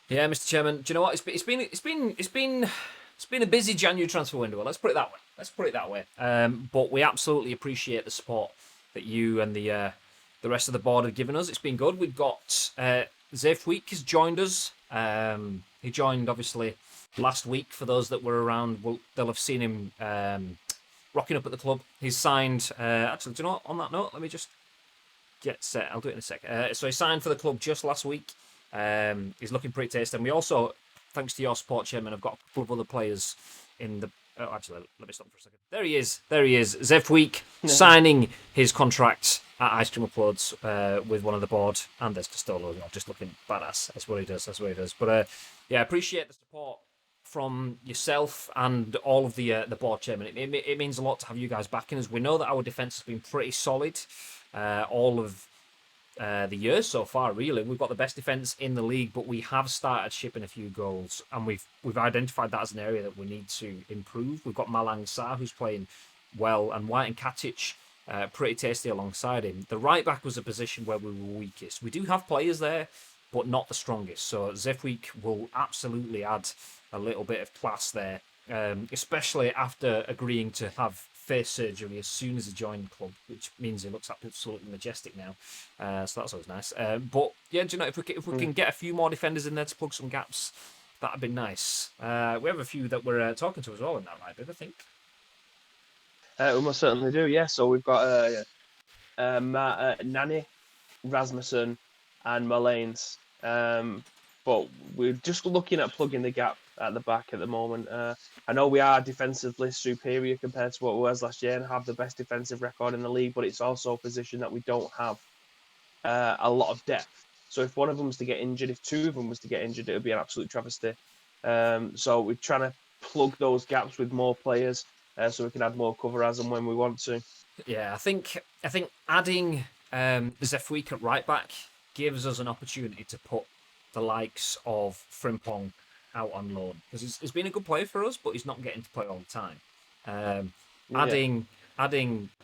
Yeah, Mr. Chairman. Do you know what? It's been a busy January transfer window. Let's put it that way. But we absolutely appreciate the support that you and the rest of the board have given us. It's been good. We've got Zayf Week has joined us. He joined obviously last week. For those that were around, they'll have seen him rocking up at the club. He's signed. Actually, do you know what? On that note, let me just get set. I'll do it in a sec. So he signed for the club just last week. He's looking pretty tasty. And we also, thanks to your support, Chairman, I've got a couple of other players in the. Oh, actually, let me stop for a second. There he is. Zev Week signing his contract at Ice Cream Uploads with one of the board. And there's Castolo, just looking badass. That's what he does. But yeah, I appreciate the support from yourself and all of the board, Chairman. It means a lot to have you guys backing us. We know that our defence has been pretty solid all of the year so far. Really, we've got the best defense in the league, but we have started shipping a few goals, and we've identified that as an area that we need to improve. We've got Malang Sarr, who's playing well, and White and Katic pretty tasty alongside him. The right back was a position where we were weakest. We do have players there, but not the strongest. So Zefweek will absolutely add a little bit of class there, especially after agreeing to have face surgery as soon as he joined the club, which means he looks absolutely majestic now. So that's always nice. But yeah, do you know, if we can get a few more defenders in there to plug some gaps, that'd be nice. We have a few that we're talking to as well in that, right, Bib, I think. We most certainly do, yeah. So we've got Nani, Rasmussen, and Mullane. But we're just looking at plugging the gap at the back at the moment. I know we are defensively superior compared to what we was last year and have the best defensive record in the league, but it's also a position that we don't have a lot of depth. So if one of them was to get injured, if two of them was to get injured, it would be an absolute travesty. So we're trying to plug those gaps with more players so we can add more cover as and when we want to. Yeah, I think adding Zefweek at right back gives us an opportunity to put the likes of Frimpong out on loan, because he's been a good player for us, but he's not getting to play all the time. Um, adding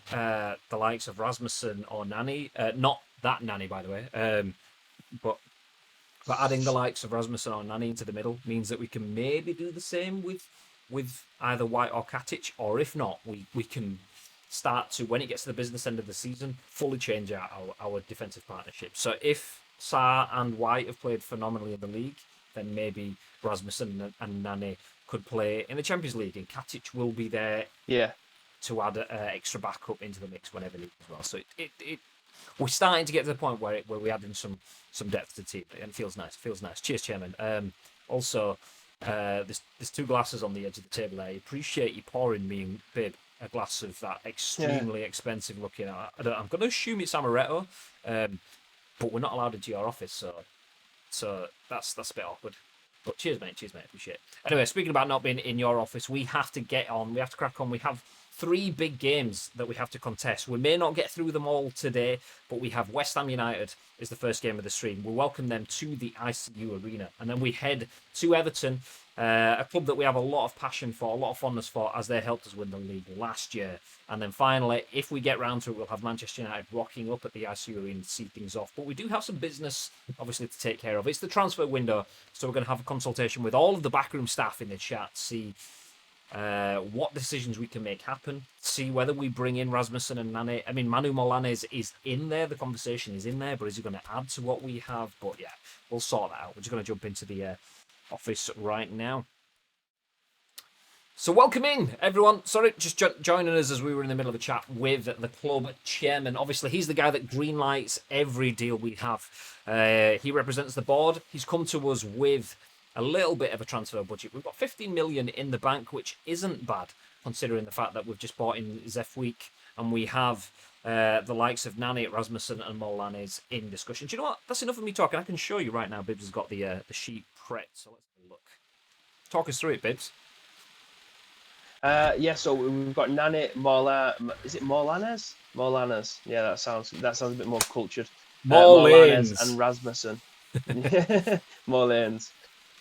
the likes of Rasmussen or Nani, not that Nani by the way, but adding the likes of Rasmussen or Nani into the middle means that we can maybe do the same with either White or Katic, or if not, we can start to, when it gets to the business end of the season, fully change our defensive partnership. So if Sarr and White have played phenomenally in the league, then maybe Rasmussen and Nani could play in the Champions League, and Katic will be there to add extra backup into the mix whenever needed as well. So we're starting to get to the point where we're adding some depth to the team, and it feels nice. Cheers, Chairman. Also, there's two glasses on the edge of the table. I appreciate you pouring me and Bib a glass of that extremely expensive looking. I'm going to assume it's amaretto, but we're not allowed into your office, so that's a bit awkward. But cheers, mate. Appreciate it. Anyway, speaking about not being in your office, we have to get on. We have to crack on. We have 3 big games that we have to contest. We may not get through them all today, but we have West Ham United is the first game of the stream. We welcome them to the ICU Arena, and then we head to Everton, a club that we have a lot of passion for, a lot of fondness for, as they helped us win the league last year. And then finally, if we get round to it, we'll have Manchester United rocking up at the ICU Arena to see things off. But we do have some business, obviously, to take care of. It's the transfer window, so we're going to have a consultation with all of the backroom staff in the chat, see what decisions we can make happen, see whether we bring in Rasmussen and Nani. I mean, Manu Molanes is in there, the conversation is in there, but is he going to add to what we have? But yeah, we'll sort that out. We're just going to jump into the office right now. So welcome in, everyone. Sorry, just joining us as we were in the middle of a chat with the club chairman. Obviously, he's the guy that greenlights every deal we have. He represents the board. He's come to us with a little bit of a transfer budget. We've got 15 million in the bank, which isn't bad, considering the fact that we've just bought in Zefweek, and we have the likes of Nani, Rasmussen, and Molanes in discussion. Do you know what? That's enough of me talking. I can show you right now. Bibbs has got the sheet prepped, so let's have a look. Talk us through it, Bibbs. So we've got Nani, is it Molanes? Molanes. Yeah, that sounds a bit more cultured. Molanes and Rasmussen. Molanes.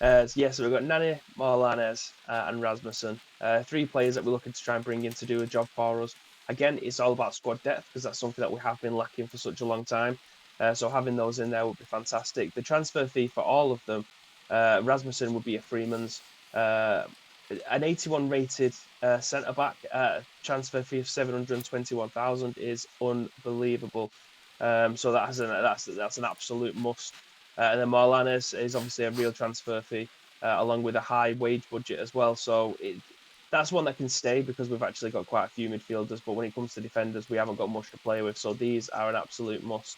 So we've got Nani, Molanes, and Rasmussen. 3 players that we're looking to try and bring in to do a job for us. Again, it's all about squad depth, because that's something that we have been lacking for such a long time. So having those in there would be fantastic. The transfer fee for all of them Rasmussen would be a Freeman's. An 81 rated centre back transfer fee of 721,000 is unbelievable. So that's an absolute must. And then Marlanes is obviously a real transfer fee, along with a high wage budget as well. So that's one that can stay because we've actually got quite a few midfielders. But when it comes to defenders, we haven't got much to play with. So these are an absolute must.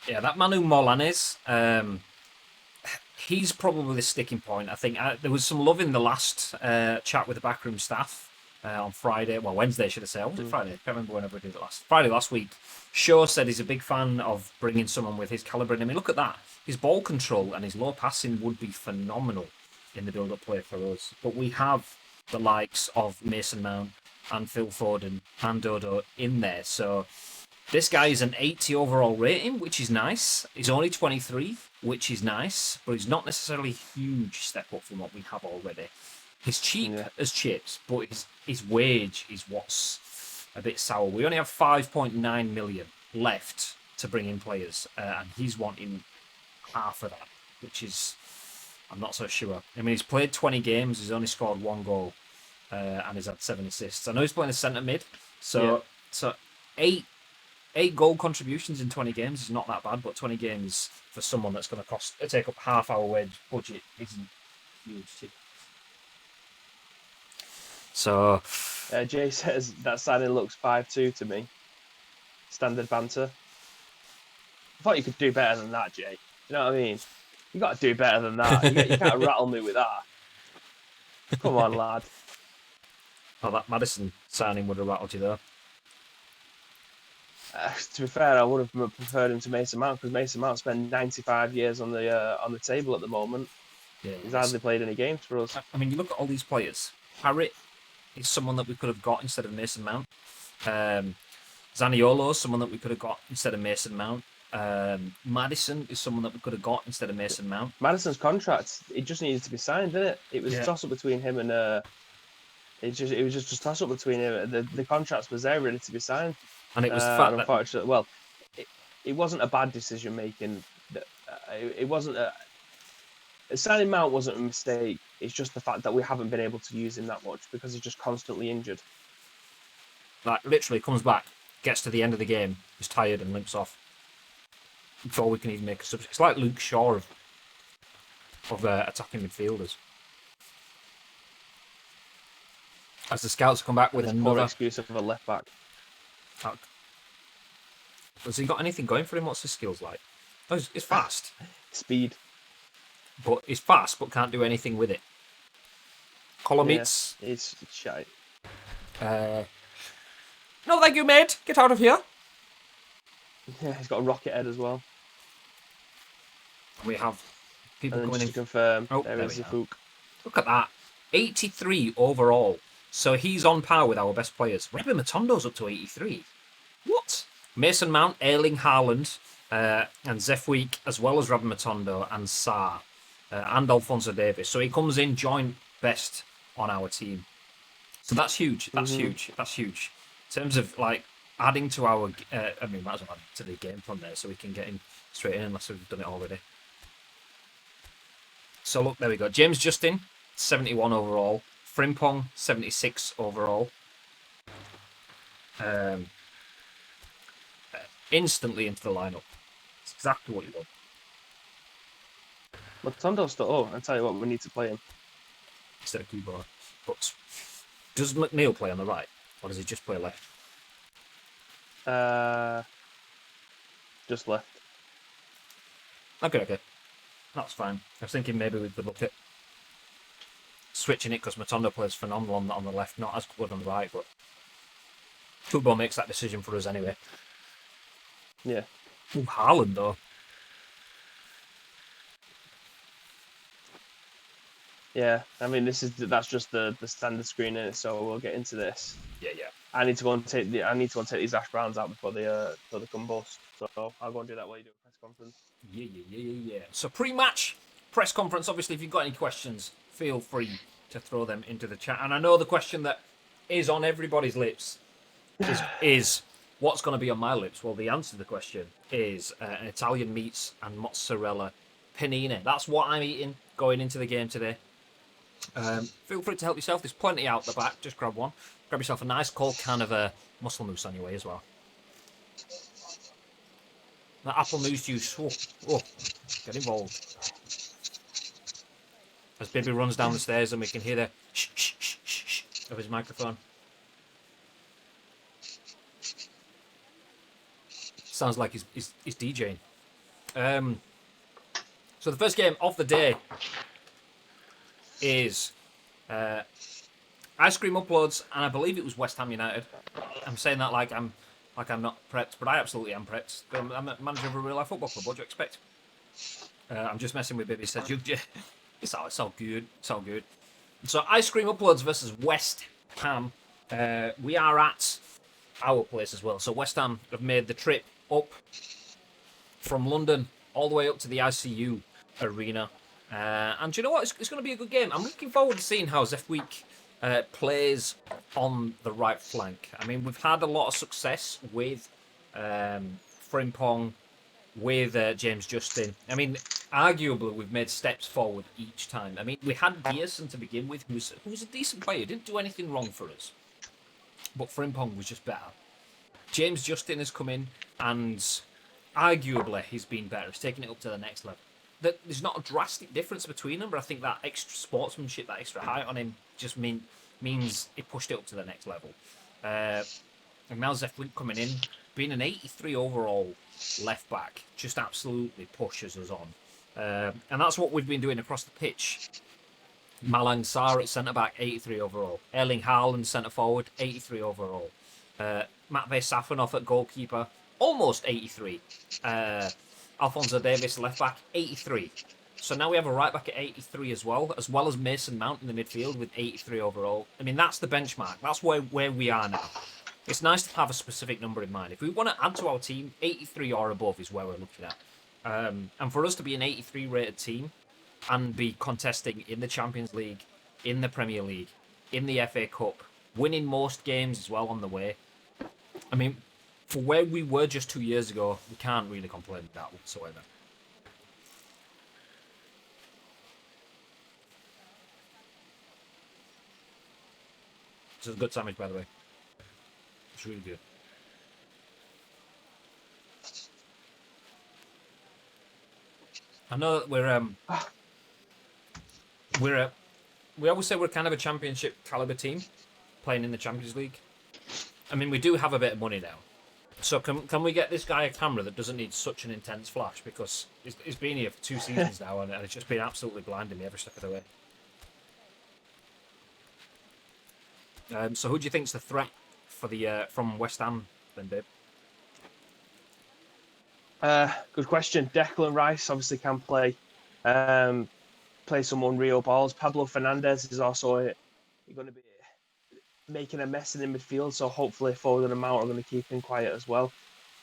Yeah, that Manu Molanes, he's probably the sticking point. I think there was some love in the last chat with the backroom staff on Friday. Well, Wednesday, should I say? Or was it Friday? I can't remember whenever we did it last. Friday last week. Shaw said he's a big fan of bringing someone with his calibre. I mean, look at that. His ball control and his low passing would be phenomenal in the build-up play for us. But we have the likes of Mason Mount and Phil Foden and Dodo in there. So this guy is an 80 overall rating, which is nice. He's only 23, which is nice, but he's not necessarily a huge step up from what we have already. He's cheap as chips, but his wage is what's a bit sour. We only have 5.9 million left to bring in players, and he's wanting half of that, which is, I'm not so sure. I mean, he's played 20 games, he's only scored 1 goal, and he's had 7 assists. I know he's playing a centre mid, so 8 goal contributions in 20 games is not that bad, but 20 games for someone that's going to take up half our wage budget isn't huge. So Jay says that signing looks 5-2 to me. Standard banter. I thought you could do better than that, Jay. You know what I mean? You got to do better than that. You can't rattle me with that. Come on, lad. Oh, that Madison signing would have rattled you though. To be fair, I would have preferred him to Mason Mount because Mason Mount spent 95 years on the table at the moment. Yeah, he's hardly played any games for us. I mean, you look at all these players. Harrit is someone that we could have got instead of Mason Mount. Zaniolo is someone that we could have got instead of Mason Mount. Madison is someone that we could have got instead of Mason Mount. Madison's contract, it just needed to be signed, didn't it? It was a toss up between him and it was just a toss up between him. The contracts was there ready to be signed, and it was unfortunately. Well, it wasn't a bad decision making. It wasn't signing Mount wasn't a mistake. It's just the fact that we haven't been able to use him that much because he's just constantly injured. Like literally comes back, gets to the end of the game, is tired and limps off before we can even make a substitution. It's like Luke Shaw of attacking midfielders. As the scouts come back with another excuse of a left back. Has he got anything going for him? What's his skills like? Oh, he's fast. Speed. But he's fast, but can't do anything with it. Colomites. Yeah, it's shite. No, thank you, mate. Get out of here. Yeah, he's got a rocket head as well. We have people and coming in. To confirm, there is the Fook. Look at that. 83 overall. So he's on par with our best players. Rebbe Matondo's up to 83. What? Mason Mount, Erling Haaland, and Zefweek, as well as Rebbe Matondo and Sarr, and Alphonso Davies. So he comes in joint best on our team. So that's huge. That's huge. That's huge. In terms of like adding to our, I mean, might as well add to the game from there so we can get him straight in unless we've done it already. So look, there we go. James Justin, 71 overall. Frimpong, 76 overall. Instantly into the lineup. It's exactly what you want. Matondo's still. Oh, I'll tell you what, we need to play him instead of Kubo. But does McNeil play on the right, or does he just play left? Just left. Okay. That's fine. I was thinking maybe we could look at switching it because Matondo plays phenomenal on the left, not as good on the right, but Kubo makes that decision for us anyway. Yeah. Ooh, Haaland though. Yeah, I mean that's just the standard screen in it, so we'll get into this. Yeah. I need to go and take these Ash Browns out before they combust. So I'll go and do that while you do a press conference. Yeah. So pre-match press conference. Obviously, if you've got any questions, feel free to throw them into the chat. And I know the question that is on everybody's lips is what's going to be on my lips. Well, the answer to the question is an Italian meats and mozzarella panini. That's what I'm eating going into the game today. Feel free to help yourself. There's plenty out the back. Just grab one. Grab yourself a nice cold can of muscle mousse on your way as well. That apple mousse juice. Oh, get involved. As Bibby runs down the stairs and we can hear the shh, shh, shh, shh, shh of his microphone. Sounds like he's DJing. So the first game of the day is Ice Cream Uploads, and I believe it was West Ham United. I'm saying that like I'm not prepped, but I absolutely am prepped. I'm a manager of a real life football club. What do you expect? I'm just messing with Bibby. Said it's all good. It's all good. So Ice Cream Uploads versus West Ham. We are at our place as well. So West Ham have made the trip up from London all the way up to the ICU arena. And you know what? It's going to be a good game. I'm looking forward to seeing how Zefweek plays on the right flank. I mean, we've had a lot of success with Frimpong, with James Justin. I mean, arguably, we've made steps forward each time. I mean, we had Gierson to begin with, who's a decent player, didn't do anything wrong for us. But Frimpong was just better. James Justin has come in, and arguably, he's been better. He's taken it up to the next level. There's not a drastic difference between them, but I think that extra sportsmanship, that extra height on him, just means it pushed it up to the next level. And now Zefweek coming in, being an 83 overall left back, just absolutely pushes us on. And that's what we've been doing across the pitch. Malang Sarr at centre back, 83 overall. Erling Haaland centre forward, 83 overall. Matvey Safonov at goalkeeper, almost 83. Alphonso Davies left back, 83. So now we have a right back at 83 as well as Mason Mount in the midfield with 83 overall. I mean, that's the benchmark. That's where we are now. It's nice to have a specific number in mind. If we want to add to our team, 83 or above is where we're looking at. And for us to be an 83 rated team and be contesting in the Champions League, in the Premier League, in the FA Cup, winning most games as well on the way. I mean, for where we were just 2 years ago, we can't really complain with that whatsoever. This is a good sandwich, by the way. It's really good. I know that we always say we're kind of a championship caliber team playing in the Champions League. I mean, we do have a bit of money now. So can we get this guy a camera that doesn't need such an intense flash, because he's been here for 2 seasons now and it's just been absolutely blinding me every step of the way. So who do you think's the threat for the from West Ham then, babe? Good question. Declan Rice obviously can play some unreal balls. Pablo Fernandes is also going to be making a mess in the midfield, so hopefully Foden and Mount are going to keep him quiet as well.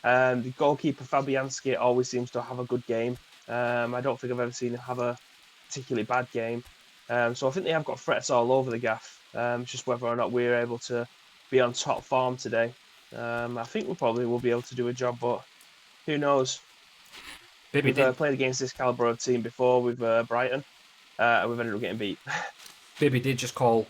The goalkeeper Fabianski always seems to have a good game. I don't think I've ever seen him have a particularly bad game. So I think they have got threats all over the gaff. It's just whether or not we're able to be on top form today. I think we probably will be able to do a job, but who knows? We've played against this calibre of team before with Brighton, and we've ended up getting beat. Bibby did just call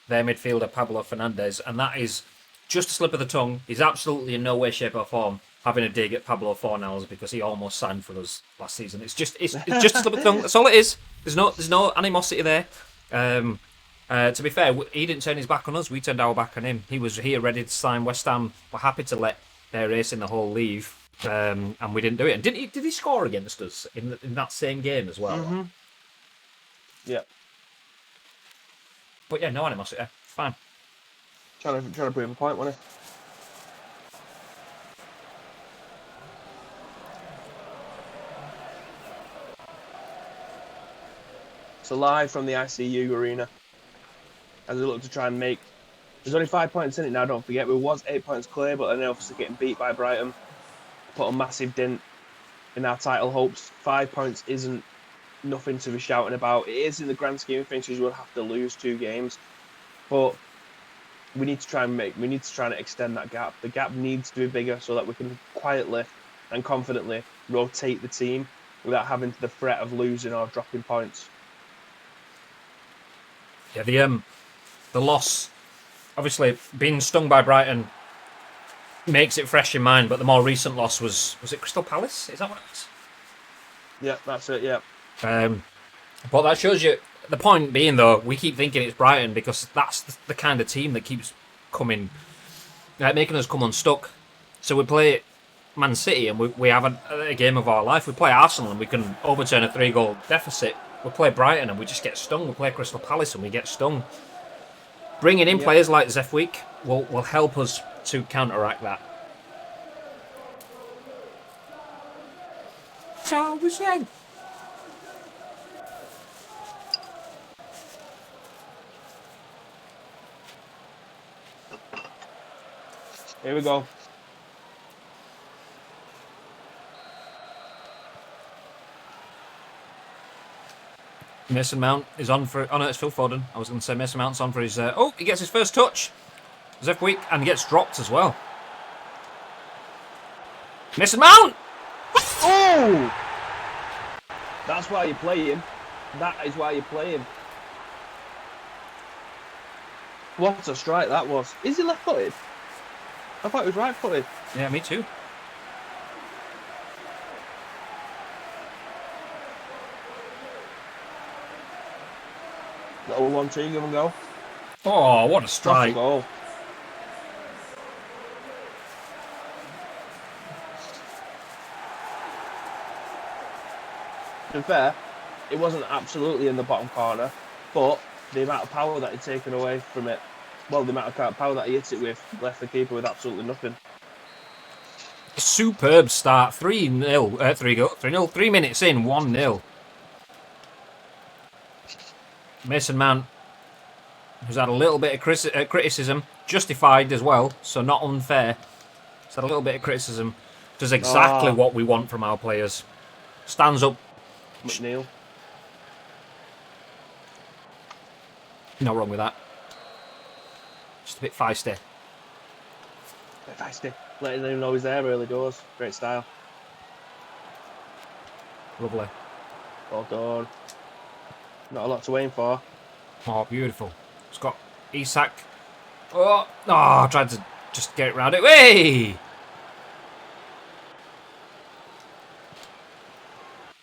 their midfielder Pablo Fernandes, and that is just a slip of the tongue. He's absolutely in no way, shape or form having a dig at Pablo Fornals because he almost signed for us last season. It's just a slip of the tongue. That's all it is. There's no animosity there. To be fair, he didn't turn his back on us. We turned our back on him. He was here ready to sign. West Ham were happy to let their ace in the hole leave, and we didn't do it. And did he score against us in that same game as well? Mm-hmm. Yeah. But yeah, no animosity. Fine. Trying to prove a point, wasn't he? So live from the ICU arena, as we look to try and make. There's only 5 points in it now. Don't forget, we was 8 points clear, but then obviously getting beat by Brighton put a massive dent in our title hopes. 5 points isn't nothing to be shouting about. It is in the grand scheme of things, because we'll have to lose 2 games, but we need to try and extend that gap. The gap needs to be bigger so that we can quietly and confidently rotate the team without having the threat of losing or dropping points. Yeah, the loss, obviously being stung by Brighton makes it fresh in mind, but the more recent loss was it Crystal Palace? Is that what it was? Yeah, that's it. Yeah. But that shows you, the point being though, we keep thinking it's Brighton because that's the kind of team that keeps coming, like making us come unstuck. So we play Man City and we have a game of our life. We play Arsenal and we can overturn a 3-goal deficit. We play Brighton and we just get stung. We play Crystal Palace and we get stung. Bringing in players like Zefweek will help us to counteract that. Shall we sing? Here we go. Mason Mount is on for... Oh no, it's Phil Foden. I was going to say Mason Mount's on for his... Oh, he gets his first touch. Zefweek, and he gets dropped as well. Mason Mount! Oh! That's why you play him. That is why you play him. What a strike that was. Is he left-footed? I thought he was right-footed. Yeah, me too. Little 1-2, give and go. Oh, what a That's a strike. goal. To be fair, it wasn't absolutely in the bottom corner, but the amount of power that he'd taken away from it, well, the amount of power that he hit it with, left the keeper with absolutely nothing. Superb start. 3-0. 3-0. 3 minutes in, 1-0. Mason Mount, who's had a little bit of criticism, justified as well, so not unfair. He's had a little bit of criticism. Does exactly what we want from our players. Stands up. McNeil. No wrong with that. Just a bit feisty. Bit feisty. Letting him know he's there really does. Great style. Lovely. Well done. Not a lot to aim for. Oh, beautiful. It's got Isak. Oh, I tried to just get it round it. Hey!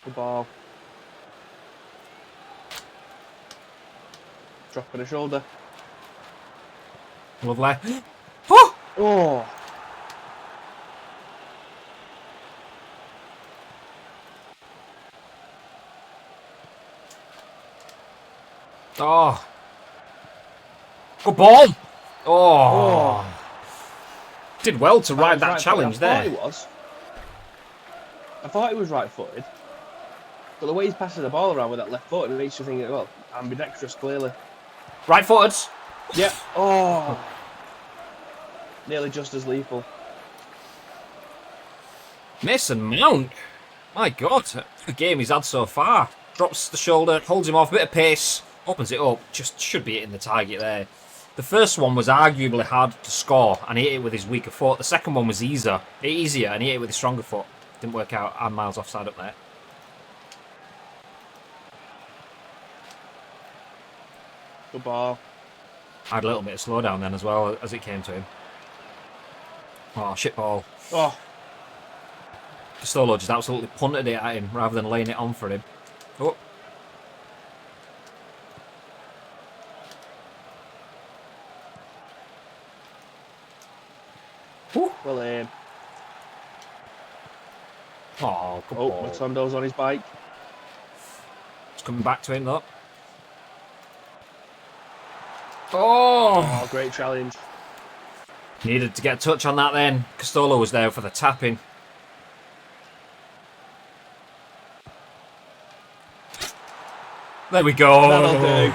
Good ball. Dropping a shoulder. Lovely. Oh! Oh! Oh. Good ball. Oh. Did well to ride that challenge there. I thought he was right-footed. But the way he's passing the ball around with that left foot, it makes you think, well, ambidextrous, clearly. Right-footed. Yep. Oh. Nearly just as lethal. Mason Mount. My God. The game he's had so far. Drops the shoulder, holds him off, a bit of pace, opens it up. Just should be hitting the target there. The first one was arguably hard to score, and he hit it with his weaker foot. The second one was easier, and he hit it with his stronger foot. Didn't work out. I'm miles offside up there. Good ball. I had a little bit of slowdown then as well as it came to him. Oh, shit ball. Oh. Castolo just absolutely punted it at him rather than laying it on for him. Oh. Ooh. Well aimed. Oh, good ball. Matondo's on his bike. It's coming back to him though. Oh, Great challenge. Needed to get a touch on that then. Castolo was there for the tapping. There we go. That'll do.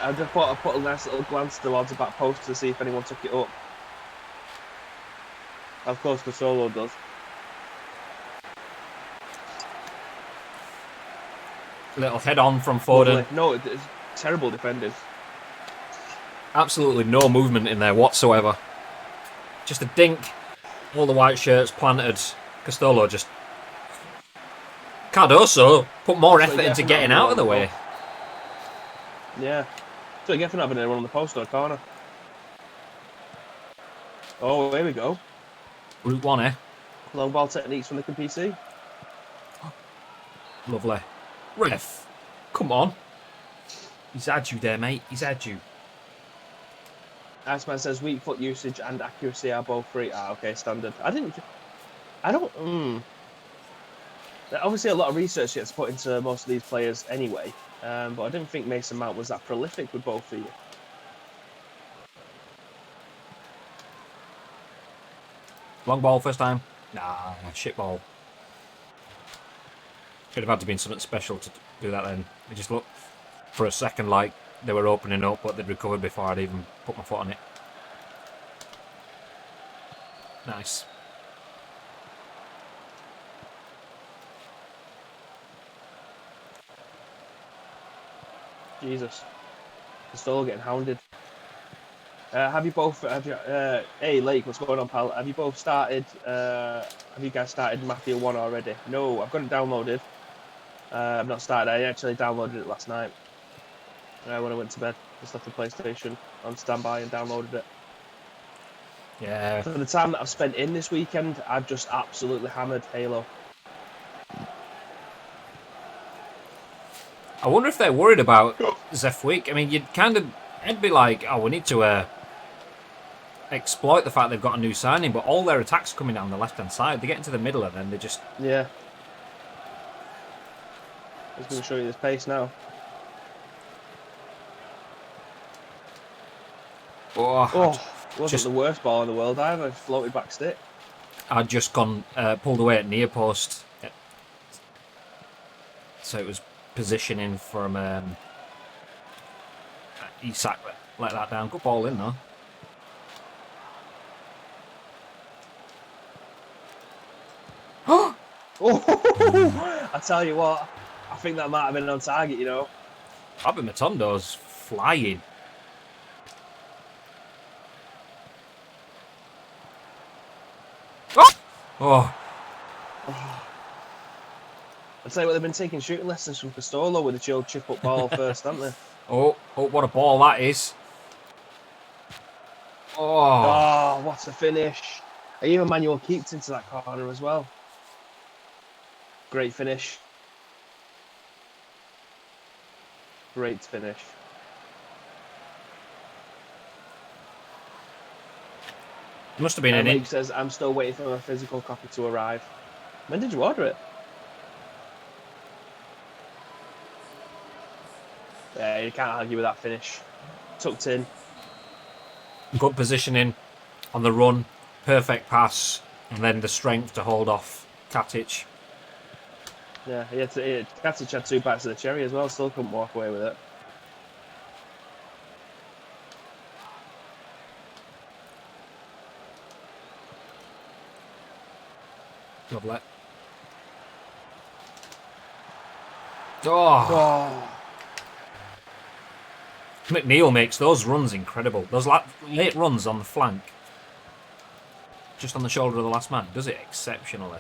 I just thought I'd put a nice little glance towards the back post to see if anyone took it up. Of course, Castolo does. Little head on from Foden. Lovely. No, it's terrible defending. Absolutely no movement in there whatsoever. Just a dink. All the white shirts planted. Castolo just Cardoso put more That's what effort you into get for getting not out of the having way. Yeah. So you get for not having anyone on the post or a corner. Oh, here we go. Route 1, eh? Long ball techniques from the PC. Lovely. Ref. Come on. He's had you there, mate. He's had you. Iceman says weak foot usage and accuracy are both free. Ah, okay, standard. I don't. Obviously, a lot of research gets put into most of these players anyway. But I didn't think Mason Mount was that prolific with both feet. Long ball first time. Nah, shit ball. Should have had to been something special to do that then. It just looked for a second like they were opening up, but they'd recovered before I'd even put my foot on it. Nice. Jesus. Still getting hounded. Have you both? Hey, Lake, what's going on, pal? Have you both started? Have you guys started Mafia 1 already? No, I've got it downloaded. I've not started. I actually downloaded it last night when I went to bed. Just left the PlayStation on standby and downloaded it. Yeah. For the time that I've spent in this weekend, I've just absolutely hammered Halo. I wonder if they're worried about Zeph Week. I mean, it'd be like, oh, we need to exploit the fact they've got a new signing, but all their attacks are coming down the left-hand side. They get into the middle and then they just... Yeah. I was going to show you this pace now. It wasn't the worst ball in the world either. Floated back stick. I'd just gone, pulled away at near post. So it was positioning from... Isak let that down. Good ball in, though. Oh, I tell you what, I think that might have been on target, you know. Abby Matondo's flying. Oh! I'd say what they've been taking shooting lessons from Castolo with the chilled chip up ball first, haven't they? Oh, what a ball that is. Oh, what a finish. Even Manuel keeps into that corner as well. Great finish. Great finish. It must have been an Mike says, I'm still waiting for my physical copy to arrive. When did you order it? Yeah, you can't argue with that finish. Tucked in. Good positioning on the run. Perfect pass. And then the strength to hold off Katic. Yeah, Katic had 2 bites of the cherry as well. Still couldn't walk away with it. Lovely. Oh. McNeil makes those runs incredible. Those late runs on the flank. Just on the shoulder of the last man. Does it exceptionally.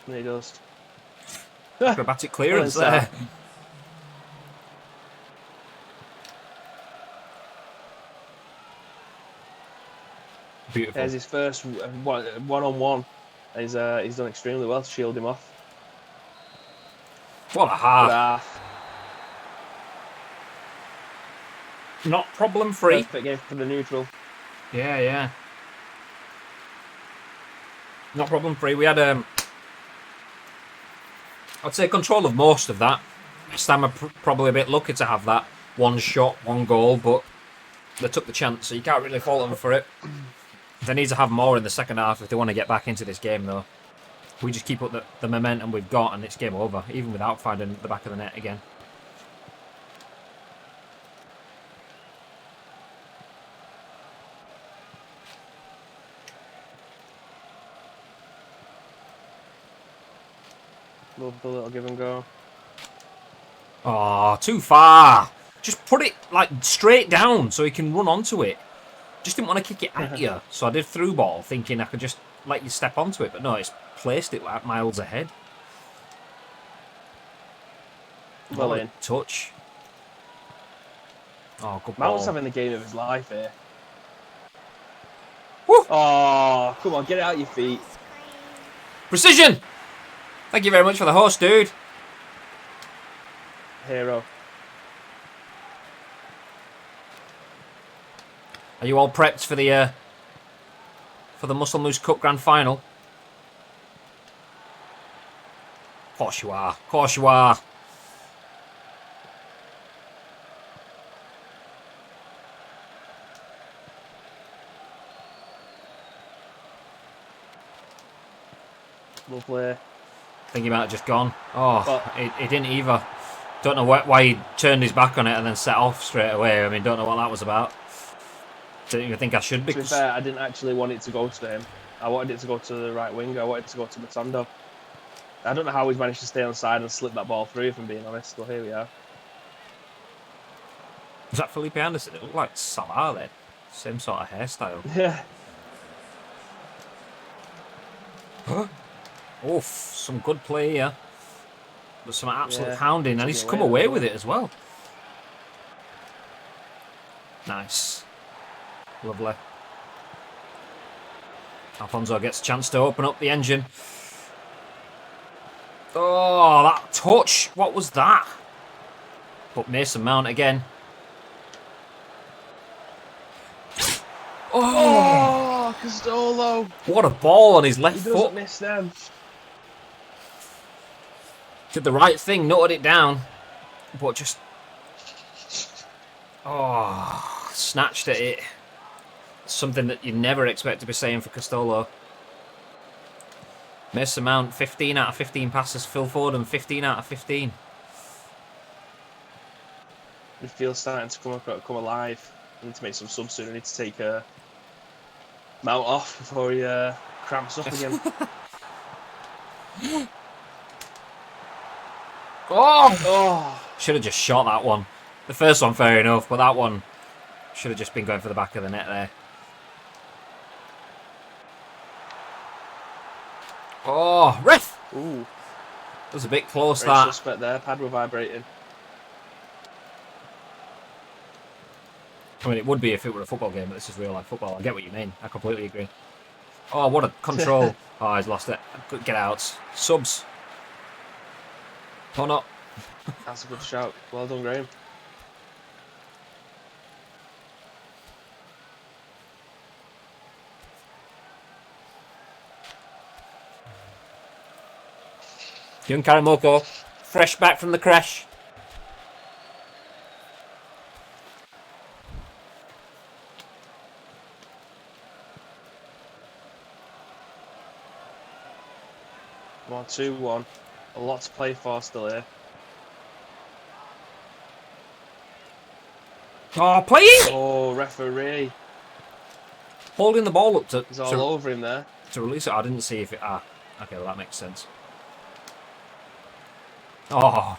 And he does. Acrobatic clearance there. Beautiful. There's his first one-on-one. He's done extremely well to shield him off. What a half. Not problem free. Perfect game for the neutral. Yeah. Not problem free. We had I'd say control of most of that. West Ham are probably a bit lucky to have that one shot, one goal, but they took the chance, so you can't really fault them for it. They need to have more in the second half if they want to get back into this game, though. We just keep up the momentum we've got, and it's game over, even without finding the back of the net again. Love the little give and go. Oh, too far. Just put it like straight down so he can run onto it. Just didn't want to kick it at you, so I did through ball, thinking I could just let you step onto it, but no, it's placed it like miles ahead. What Well a in. touch. Oh, good Mount's ball. having the game of his life here. Woo! Oh, come on, get it out your feet. Precision! Thank you very much for the horse, dude. Hero. Are you all prepped for the Muscle Moose Cup Grand Final? Of course you are. Of course you are. Lovely. I think he might have just gone. Oh, But he didn't either. Don't know why he turned his back on it and then set off straight away. I mean, don't know what that was about. Don't even think I should to be because... fair, I didn't actually want it to go to him. I wanted it to go to the right winger. I wanted it to go to Matondo. I don't know how he's managed to stay on side and slip that ball through, if I'm being honest. But here we are. Was that Felipe Anderson? It looked like Salah then. Same sort of hairstyle. Yeah. Oof, some good play here. But some absolute Yeah, hounding, and took he's it come away away as with well. it as well. Nice. Lovely. Alfonso gets a chance to open up the engine. Oh, that touch. What was that? But Mason Mount again. Oh, Castolo. What a ball on his left He foot. doesn't miss them. Did the right thing, noted it down. But just... Oh, snatched at it. Something that you never expect to be saying for Castolo. Mason Mount, 15 out of 15 passes. Phil Foden, 15 out of 15. Midfield's starting to come alive. I need to make some subs soon. I need to take Mount off before he cramps up again. Oh! Should have just shot that one. The first one, fair enough, but that one should have just been going for the back of the net there. Oh, ref! Ooh. That was a bit close, Very that. suspect there. Pad were vibrating. I mean, it would be if it were a football game, but this is real-life football. I get what you mean. I completely agree. Oh, what a control. Oh, he's lost it. Get out. Subs. Or not. That's a good shout. Well done, Graham. Young Karamoko, fresh back from the crash. Come on, 2-1. A lot to play for still here. Oh, play it! Oh, referee. Holding the ball up He's all over him there. to release it. I didn't see if it... Ah, okay, well, that makes sense. Oh.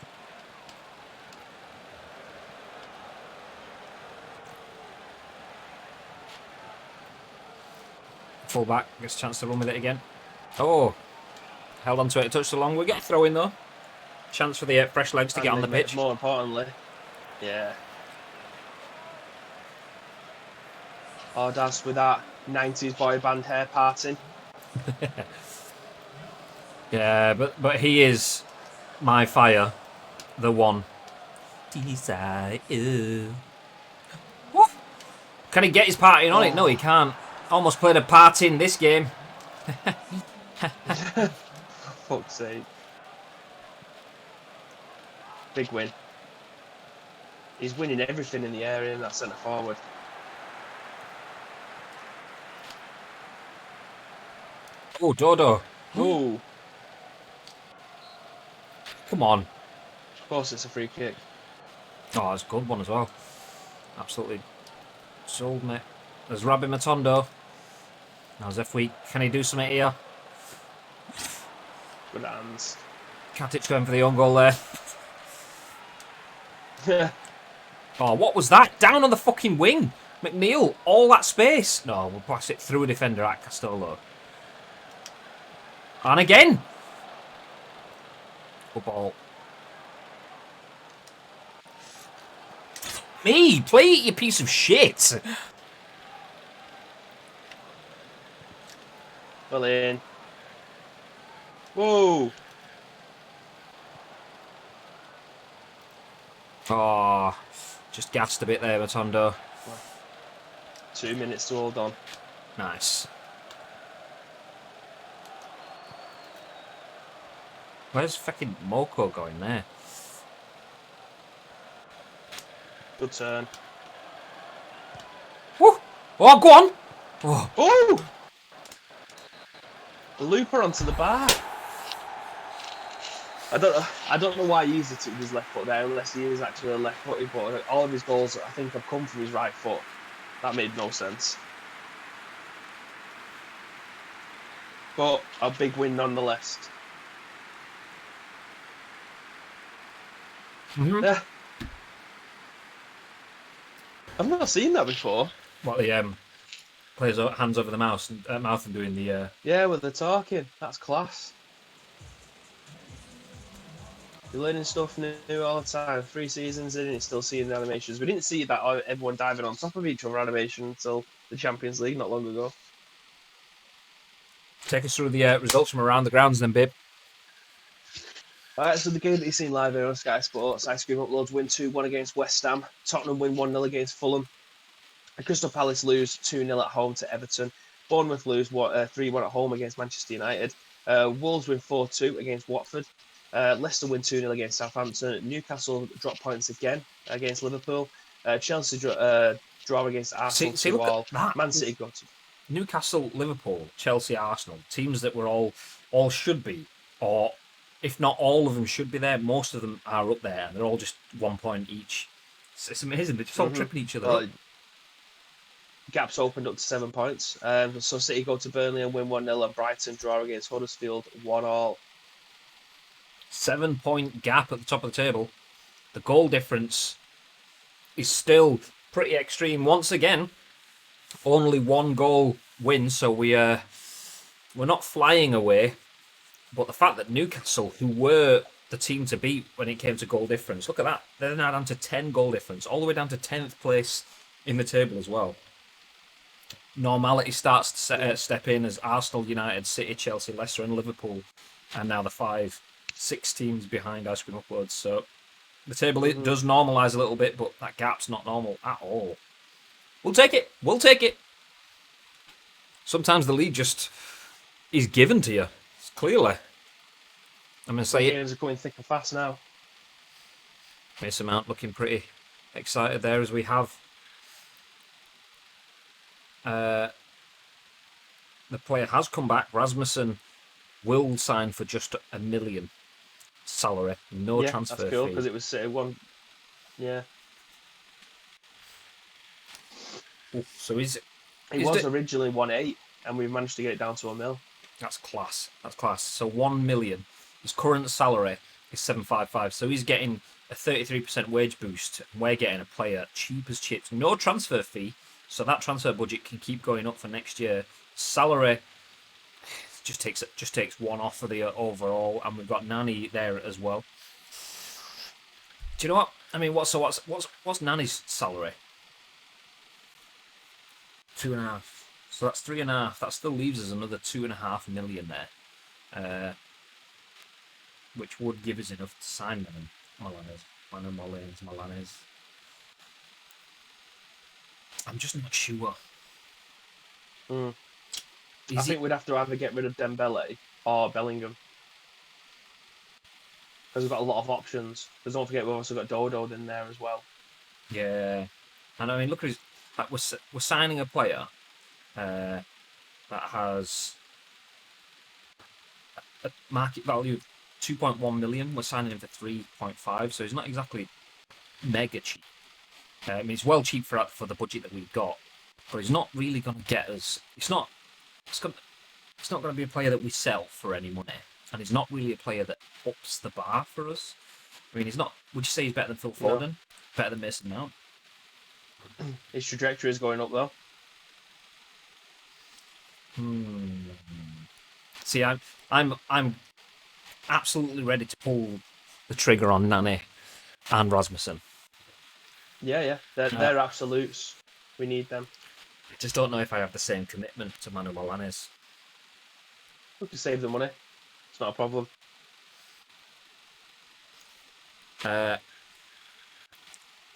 Full back, gets a chance to run with it again. Oh. Held on to it a touch too long. We get a throw in though. Chance for the fresh legs to get on the pitch. More importantly, yeah. Oh, that's with that 90s boy band hair parting. Yeah, but he is my fire, the one. Desire. Can he get his part in on it? No, he can't. Almost played a part in this game. Fuck's sake. Big win. He's winning everything in the area in that centre forward. Oh, Dodo. Ooh. Come on. Of course it's a free kick. Oh, that's a good one as well. Absolutely sold me. There's Rabbi Matondo. Now, can he do something here? Good hands. Katic going for the own goal there. Oh, what was that? Down on the fucking wing. McNeil, all that space. No, we'll pass it through a defender at Castolo. And again. Good ball. me. Play it, you piece of shit. Well in. Whoa. Oh, just gassed a bit there, Matondo. 2 minutes to hold on. Nice. Where's fucking Moko going there? Good turn. Woo! Oh, go on! Oh, Oh! The looper onto the bar. I don't know why he used it with his left foot there, unless he is actually a left-footed. But all of his goals, I think, have come from his right foot. That made no sense. But a big win nonetheless. Yeah, I've not seen that before. what the players hands over the mouth and doing the. Yeah, with the talking, that's class. You're learning stuff new all the time. 3 seasons in, and you're still seeing the animations. We didn't see that everyone diving on top of each other animation until the Champions League not long ago. Take us through the results from around the grounds, then, babe. Alright, so the game that you've seen live here on Sky Sports, Ice Cream Uploads win 2-1 against West Ham. Tottenham win 1-0 against Fulham. Crystal Palace lose 2-0 at home to Everton. Bournemouth lose 3-1 at home against Manchester United. Wolves win 4-2 against Watford. Leicester win 2-0 against Southampton. Newcastle drop points again against Liverpool. Chelsea draw against Arsenal See, look 2-all. at that. Man City got to... Newcastle, Liverpool, Chelsea, Arsenal, teams that were all should be, or if not all of them should be there, most of them are up there, and they're all just 1 point each. It's amazing. They're just all tripping each other up. Gaps opened up to 7 points. So City go to Burnley and win 1-0, and Brighton draw against Huddersfield 1-all. 7 point gap at the top of the table. The goal difference is still pretty extreme. Once again, only 1 goal win, so we're not flying away. But the fact that Newcastle, who were the team to beat when it came to goal difference, look at that. They're now down to 10 goal difference, all the way down to 10th place in the table as well. Normality starts to step in as Arsenal, United, City, Chelsea, Leicester and Liverpool are now the 5-6 teams behind Ice Cream Uploads. So the table it does normalise a little bit, but that gap's not normal at all. We'll take it. We'll take it. Sometimes the lead just is given to you. Clearly. I'm going to say it. Games are coming thick and fast now. Mason Mount looking pretty excited there as we have the player has come back. Rasmussen will sign for just $1 million salary, no transfer that's cool fee. because it was one. Yeah. Ooh, so it was originally 1.8, and we've managed to get it down to $1 million. That's class. That's class. So 1 million. His current salary is 755. So he's getting a 33% wage boost. We're getting a player cheap as chips, no transfer fee. So that transfer budget can keep going up for next year. Salary just takes 1 off for the overall, and we've got Nani there as well. Do you know what I mean? What's Nani's salary? 2.5. So that's 3.5. That still leaves us another 2.5 million there, which would give us enough to sign Milanes. I'm just not sure. I think we'd have to either get rid of Dembele or Bellingham. Because we've got a lot of options. Because don't forget, we've also got Dodo in there as well. Yeah. And I mean, look at his... Like we're signing a player that has a market value of 2.1 million. We're signing him for 3.5, so he's not exactly mega cheap. I mean, it's well cheap for the budget that we've got, but he's not really going to get us. It's not going to be a player that we sell for any money, and he's not really a player that ups the bar for us. I mean, he's not. Would you say he's better than Phil Foden? No. Better than Mason Mount? His trajectory is going up though. See, I'm absolutely ready to pull the trigger on Nani and Rasmussen. Yeah. They're absolutes. We need them. I just don't know if I have the same commitment to Manu Molanes. We can save the money. It's not a problem.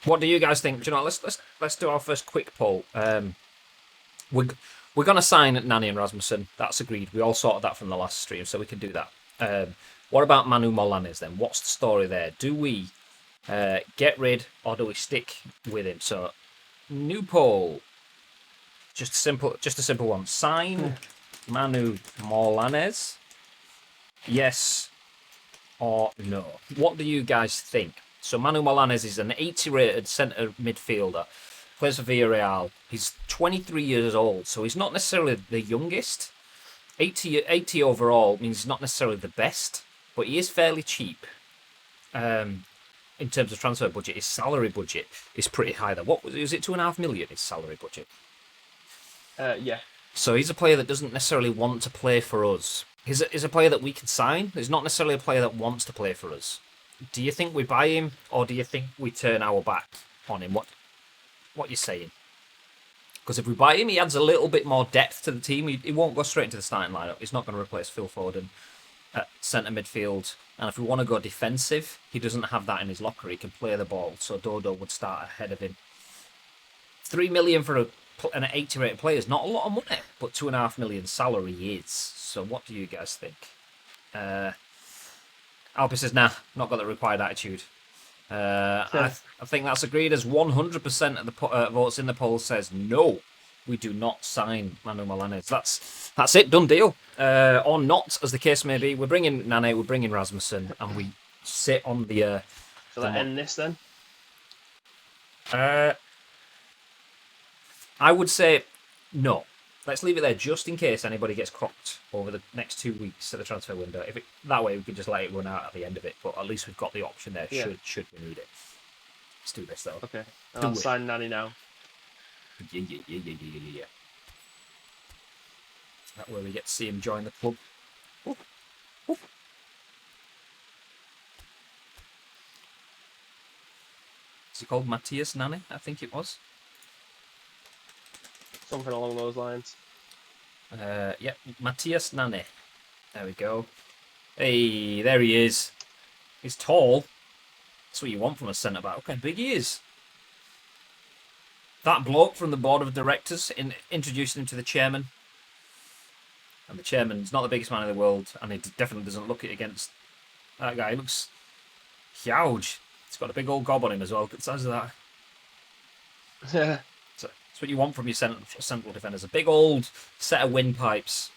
What do you guys think? Do you know? Let's do our first quick poll. We're gonna sign Nani and Rasmussen. That's agreed. We all sorted that from the last stream, so we can do that. What about Manu Molanes then? What's the story there? Do we get rid or do we stick with him? So, new poll. Just a simple one. Sign Manu Molanes. Yes or no? What do you guys think? So Manu Molanes is an 80 rated centre midfielder. Plays for Villarreal. He's 23 years old, so he's not necessarily the youngest. 80 overall means he's not necessarily the best, but he is fairly cheap. In terms of transfer budget, his salary budget is pretty high. There, what was it? 2.5 million. His salary budget. Yeah. So he's a player that doesn't necessarily want to play for us. He's a player that we can sign. He's not necessarily a player that wants to play for us. Do you think we buy him, or do you think we turn our back on him? What you saying? Because if we buy him, he adds a little bit more depth to the team. He won't go straight into the starting lineup. He's not going to replace Phil Foden at centre midfield. And if we want to go defensive, he doesn't have that in his locker. He can play the ball, so Dodo would start ahead of him. 3 million for an 80 rated player is not a lot of money, but 2.5 million salary is. So what do you guys think? Alpi says, nah, not got the required attitude. I think that's agreed as 100% of the votes in the poll says no, we do not sign Manu Molanes. That's it, done deal. Or not, as the case may be. We're bringing Nane, we're bringing Rasmussen, and we sit on the... Shall I end this then? I would say no. Let's leave it there just in case anybody gets cropped over the next 2 weeks of the transfer window. That way we can just let it run out at the end of it, but at least we've got the option there should we need it. Let's do this though. Okay. I'll sign Nani now. Yeah. That way we get to see him join the club. Oof. Is he called Matthias Nani? I think it was. Something along those lines. Yep, Matthias Nani. There we go. Hey, there he is. He's tall. That's what you want from a centre back. Look how big he is. That bloke from the board of directors introduced him to the chairman. And the chairman's not the biggest man in the world, and he definitely doesn't look it against that guy. He looks huge. He's got a big old gob on him as well. Good size of that. Yeah. So that's what you want from your central defenders. A big old set of windpipes.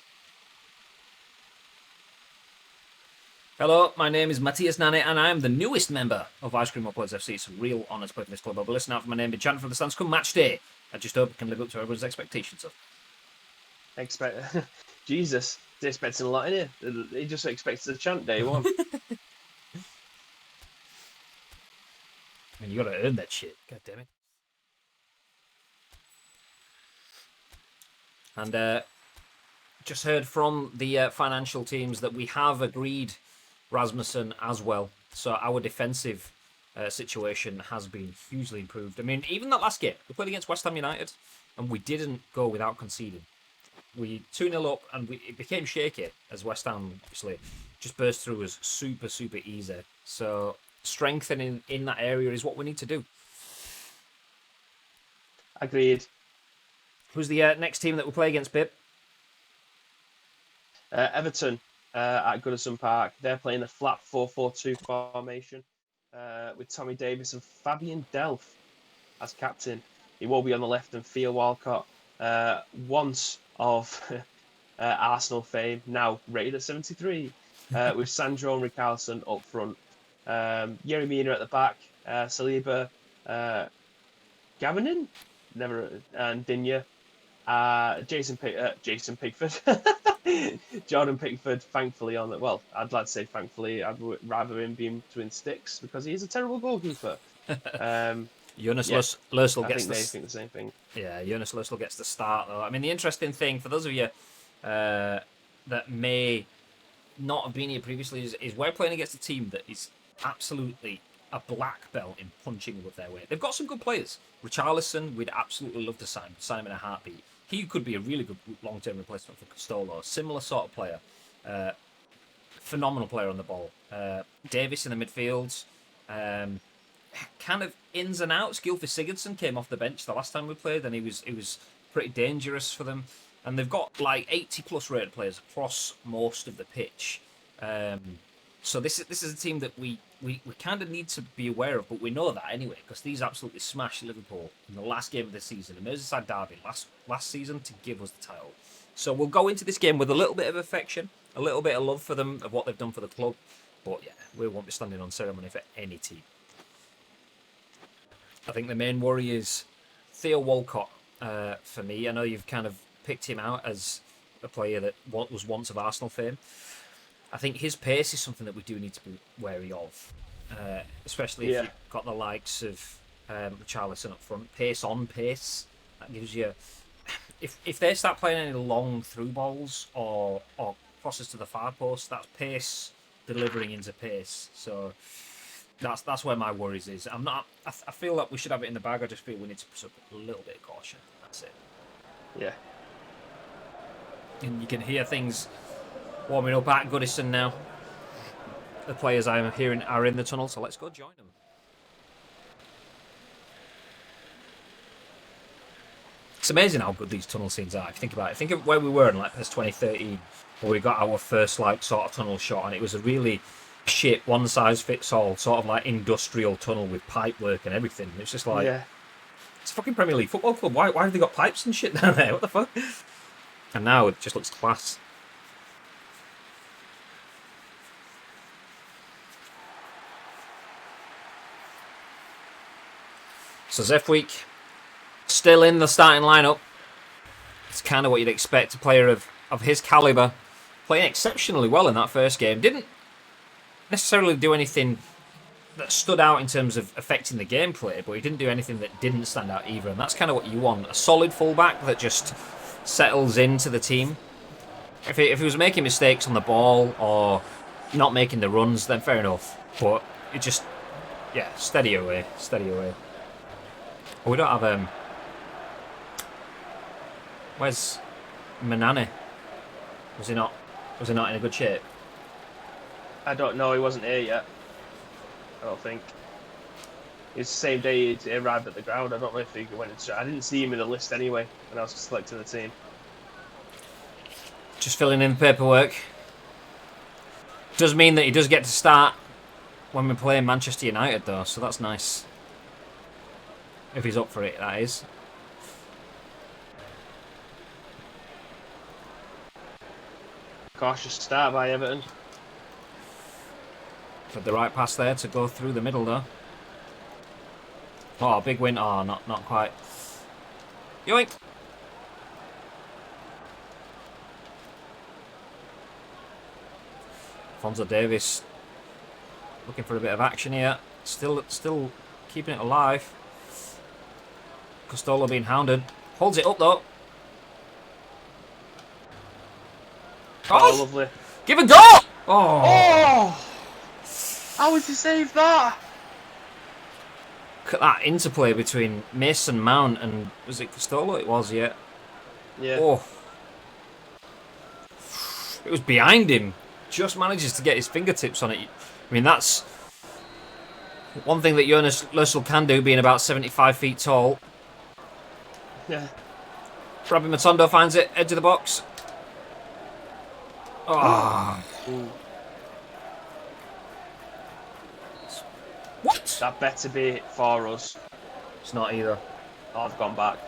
Hello, my name is Matthias Nani, and I am the newest member of Ice Cream Upwards FC. It's a real honour to play for this club. I'll be listening out for my name, be chanting from the stands come match day. I just hope it can live up to everyone's expectations of. Jesus, he's expecting a lot in here. He just expects the chant day one. I mean, you got to earn that shit. God damn it. And just heard from the financial teams that we have agreed Rasmussen as well. So our defensive situation has been hugely improved. I mean, even that last game, we played against West Ham United, and we didn't go without conceding. We 2-0 up, and it became shaky as West Ham obviously just burst through us super, super easy. So strengthening in that area is what we need to do. Agreed. Who's the next team that we play against, Pip? Everton at Goodison Park. They're playing the flat 4-4-2 formation with Tommy Davis and Fabian Delph as captain. He will be on the left, and Theo Walcott, once of Arsenal fame, now rated at 73, with Sandro and Rickarlison up front. Yerry Mina at the back, Saliba, Gavinin, and Digne. Jason Pickford, Jordan Pickford, thankfully on the, well, I'd like to say thankfully, I'd rather him being between sticks because he is a terrible goalkeeper. Jonas yeah, Lössl I gets think they think the same thing. Yeah, Jonas Lössl gets the start though. I mean, the interesting thing for those of you that may not have been here previously is we're playing against a team that is absolutely a black belt in punching above their weight. They've got some good players. Richarlison, we'd absolutely love to sign him in a heartbeat. He could be a really good long-term replacement for Castolo. Similar sort of player. Phenomenal player on the ball. Davis in the midfield. Kind of ins and outs. Gylfi Sigurdsson came off the bench the last time we played, and he was pretty dangerous for them. And they've got like 80+ rated players across most of the pitch. So this is a team that we kind of need to be aware of, but we know that anyway because these absolutely smashed Liverpool in the last game of the season, the Merseyside derby last season, to give us the title. So we'll go into this game with a little bit of affection, a little bit of love for them, of what they've done for the club. But yeah, we won't be standing on ceremony for any team. I think the main worry is Theo Walcott for me. I know you've kind of picked him out as a player that was once of Arsenal fame. I think his pace is something that we do need to be wary of, especially if you've got the likes of Richarlison up front. Pace on pace, that gives you... If they start playing any long through balls or crosses to the far post, that's pace delivering into pace. So that's where my worries is. I feel like we should have it in the bag. I just feel we need to put up a little bit of caution. That's it. Yeah. And you can hear things warming up at Goodison now. The players I'm hearing are in the tunnel, so let's go join them. It's amazing how good these tunnel scenes are. If you think about it, think of where we were in like PES 2013, where we got our first like sort of tunnel shot, and it was a really shit one size fits all sort of like industrial tunnel with pipe work and everything. It's just like, it's a fucking Premier League football club. Why have they got pipes and shit down there? What the fuck? And now it just looks class. So Zefweek, still in the starting lineup. It's kind of what you'd expect a player of his calibre, playing exceptionally well in that first game. Didn't necessarily do anything that stood out in terms of affecting the gameplay, but he didn't do anything that didn't stand out either. And that's kind of what you want. A solid fullback that just settles into the team. If he was making mistakes on the ball or not making the runs, then fair enough. But it just, steady away. We don't have where's Manane? Was he not in a good shape? I don't know. He wasn't here yet. I don't think. It's the same day he arrived at the ground. I don't know if he went into... I didn't see him in the list anyway when I was selecting the team. Just filling in the paperwork. Does mean that he does get to start when we're playing Manchester United though, so that's nice. If he's up for it, that is. Cautious start by Everton. Put the right pass there to go through the middle though. Oh, big win. Oh, not quite. Yoink! Alphonso Davies looking for a bit of action here. Still keeping it alive. Castolo being hounded. Holds it up though. Oh, lovely. Give a go! Oh! How would you save that? Look at that interplay between Mason Mount and... Was it Castolo? It was, yeah. Yeah. Oh. It was behind him. Just manages to get his fingertips on it. I mean, that's... one thing that Jonas Lössl can do, being about 75 feet tall. Yeah. Rabbi Matondo finds it, edge of the box. Oh. Ooh. What? That better be for us. It's not either. Oh, I've gone back.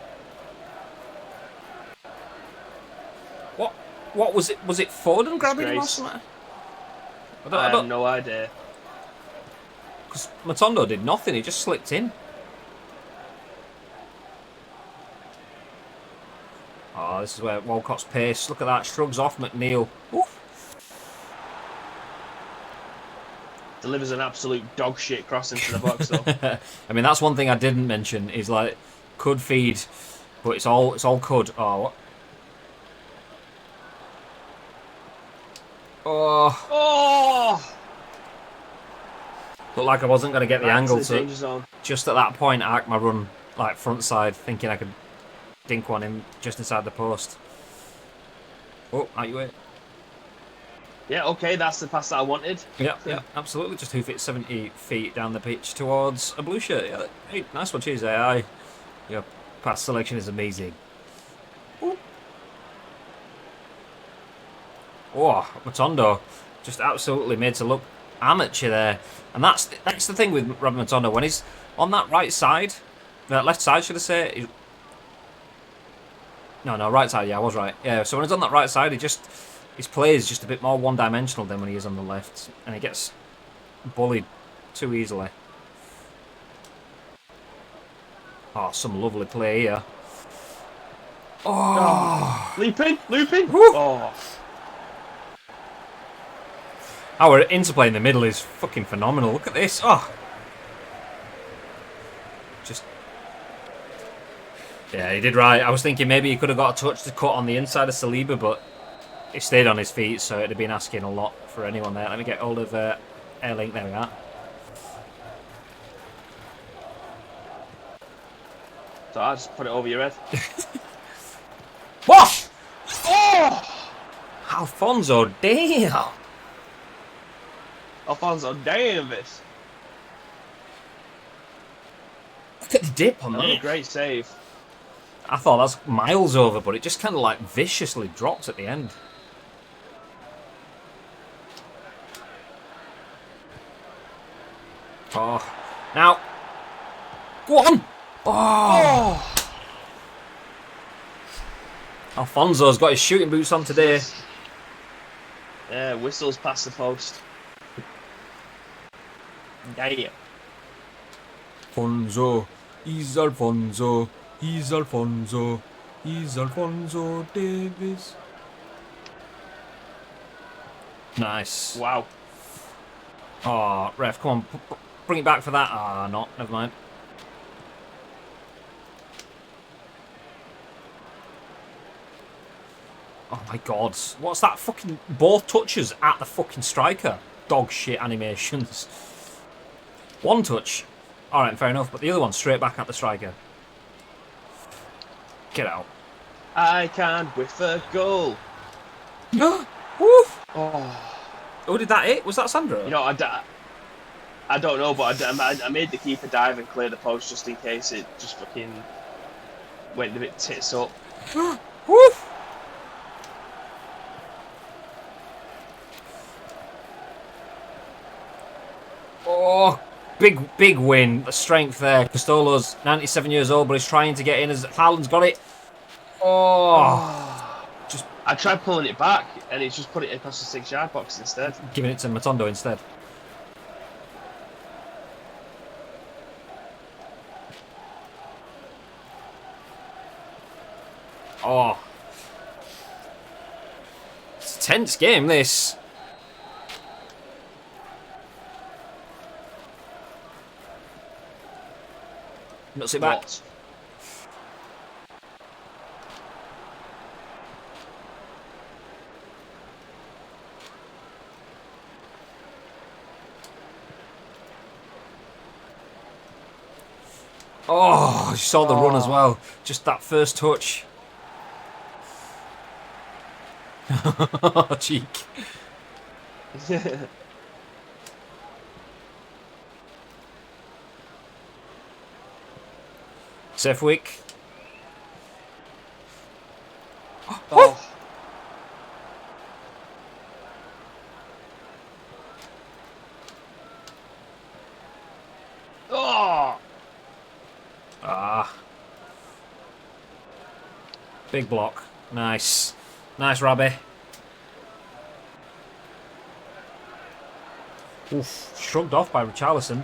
What was it? Was it Foden grabbing him or something? I have no idea. Because Matondo did nothing, he just slipped in. Oh, this is where Walcott's pace. Look at that, shrugs off McNeil. Oof. Delivers an absolute dog shit cross into the box though. I mean, that's one thing I didn't mention is like could feed, but it's all could. Oh, what? Oh. Oh! Looked like I wasn't going to get the Right angle to the to danger zone. just at that point arc my run like front side, thinking I could dink one in just inside the post. Oh, out you way. Yeah, okay, that's the pass that I wanted. Yeah, absolutely. Just hoof it 70 feet down the pitch towards a blue shirt. Yeah, hey, nice one, cheers, AI. Your pass selection is amazing. Ooh. Oh, Matondo just absolutely made to look amateur there. And that's the thing with Robin Matondo. When he's on that right side, left side, should I say? No, right side. Yeah, I was right. Yeah, so when he's on that right side, his play is just a bit more one-dimensional than when he is on the left, and he gets bullied too easily. Oh, some lovely play here. Oh, Looping. woo. Oh, Our interplay in the middle is fucking phenomenal. Look at this. Oh, just yeah, he did right. I was thinking maybe he could have got a touch to cut on the inside of Saliba, but he stayed on his feet, so it'd have been asking a lot for anyone there. Let me get hold of Air Link. There we are. so I just put it over your head. What? Oh, Alfonso, damn. Alfonso Davies. Look at the dip on Another that. great save. I thought that's miles over, but it just kind of like viciously dropped at the end. Oh, now, go on. Oh. Alfonso's got his shooting boots on today. Yeah, whistles past the post. Damn. Alfonso, he's Alfonso, he's Alfonso, he's Alfonso Davis. Nice. Wow. Oh, ref, come on, bring it back for that. Ah, not, never mind. Oh my god, what's that fucking both touches at the fucking striker? Dog shit animations. One touch, alright, fair enough, but the other one straight back at the striker. Get out. I can't whiff a goal. Woof! Oh. Who did that hit? Was that Sandro? You know, I don't know, but I made the keeper dive and clear the post just in case it just fucking went a bit tits up. Woof! Oh, big win. The strength there. Castolo's 97 years old, but he's trying to get in as Haaland's got it. Oh. Just I tried pulling it back, and he's just put it across the 6-yard box instead. giving it to Matondo instead. Oh. It's a tense game, this. Nuts it back. What? Oh, you saw the run as well. Just that first touch. Cheek. Sefwick. Oh. Oh. Ah. Big block. Nice. Nice, Robbie. Oof. Shrugged off by Richarlison.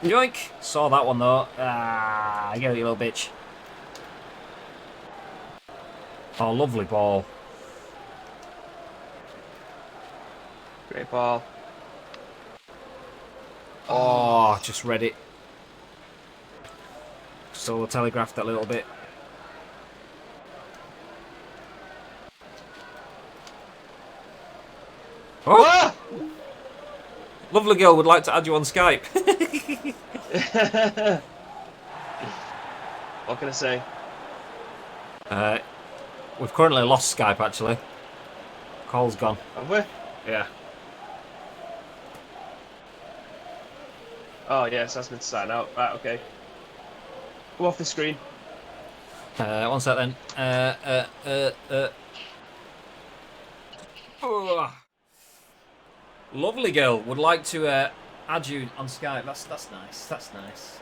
Yoink. Saw that one, though. Ah, get it, you little bitch. Oh, lovely ball. Great ball. Oh, just read it. So telegraphed that a little bit. Oh! Ah! Lovely girl would like to add you on Skype. What can I say? We've currently lost Skype, actually. Call's gone. Have we? Yeah. Oh, yes, that's been signed out. Right, okay. Go off the screen. One sec then. Ugh. Lovely girl would like to add you on Skype. That's nice. That's nice.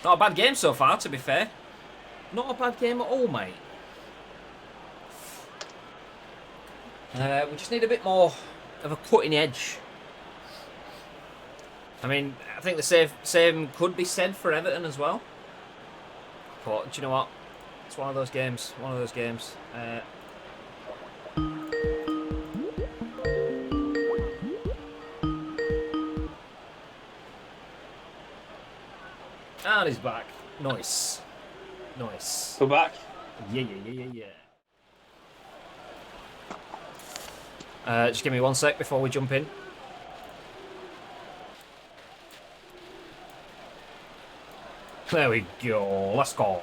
Not a bad game so far, to be fair. Not a bad game at all, mate. We just need a bit more of a cutting edge. I mean, I think the same could be said for Everton as well. But do you know what? It's one of those games. One of those games. And he's back. Nice. Nice. Go back. Yeah. Just give me 1 sec before we jump in. There we go. Let's go.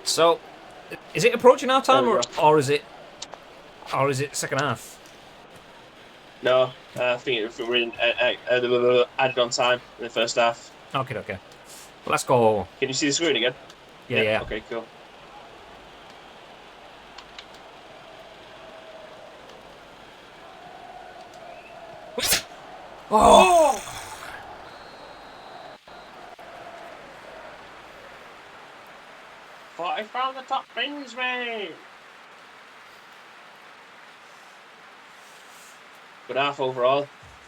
So, is it approaching our time, or is it second half? No, I think we're in added on time in the first half. Okay. Let's go. Can you see the screen again? Yeah. Okay, cool. Oh! 40 from the top brings me. Good half overall.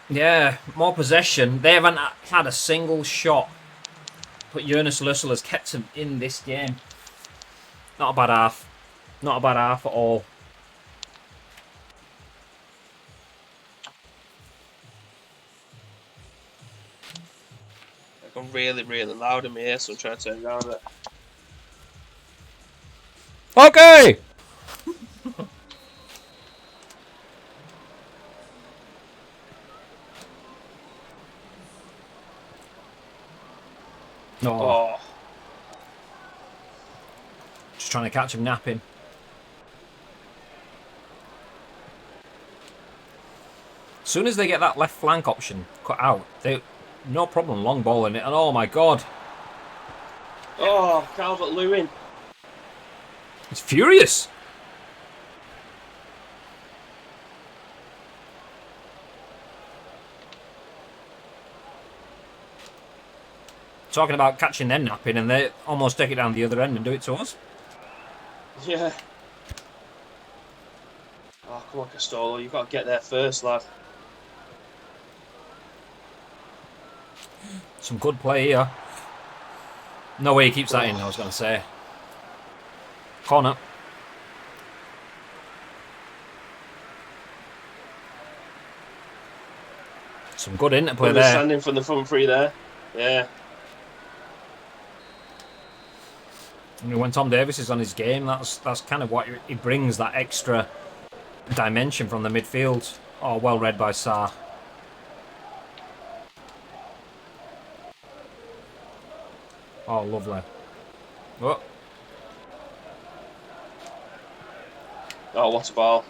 Yeah, more possession. They haven't had a single shot, but Jonas Lussel has kept them in this game. Not a bad half. Not a bad half at all. I'm really, really loud in my ear, so I'm trying to turn down a bit. Okay! No. Oh. Just trying to catch him napping. As soon as they get that left flank option cut out, they no problem long balling it. And oh my god, Oh, Calvert-Lewin. he's furious. Talking about catching them napping, and they almost take it down the other end and do it to us. Yeah. Oh, come on, Castolo. You've got to get there first, lad. Some good play here. No way he keeps that in, I was going to say. Corner. Some good interplay there. Standing from the front three there. Yeah. I mean, when Tom Davis is on his game, that's kind of what he brings, that extra dimension from the midfield. Oh, well read by Sarr. Oh, lovely. Oh. Oh, what a ball.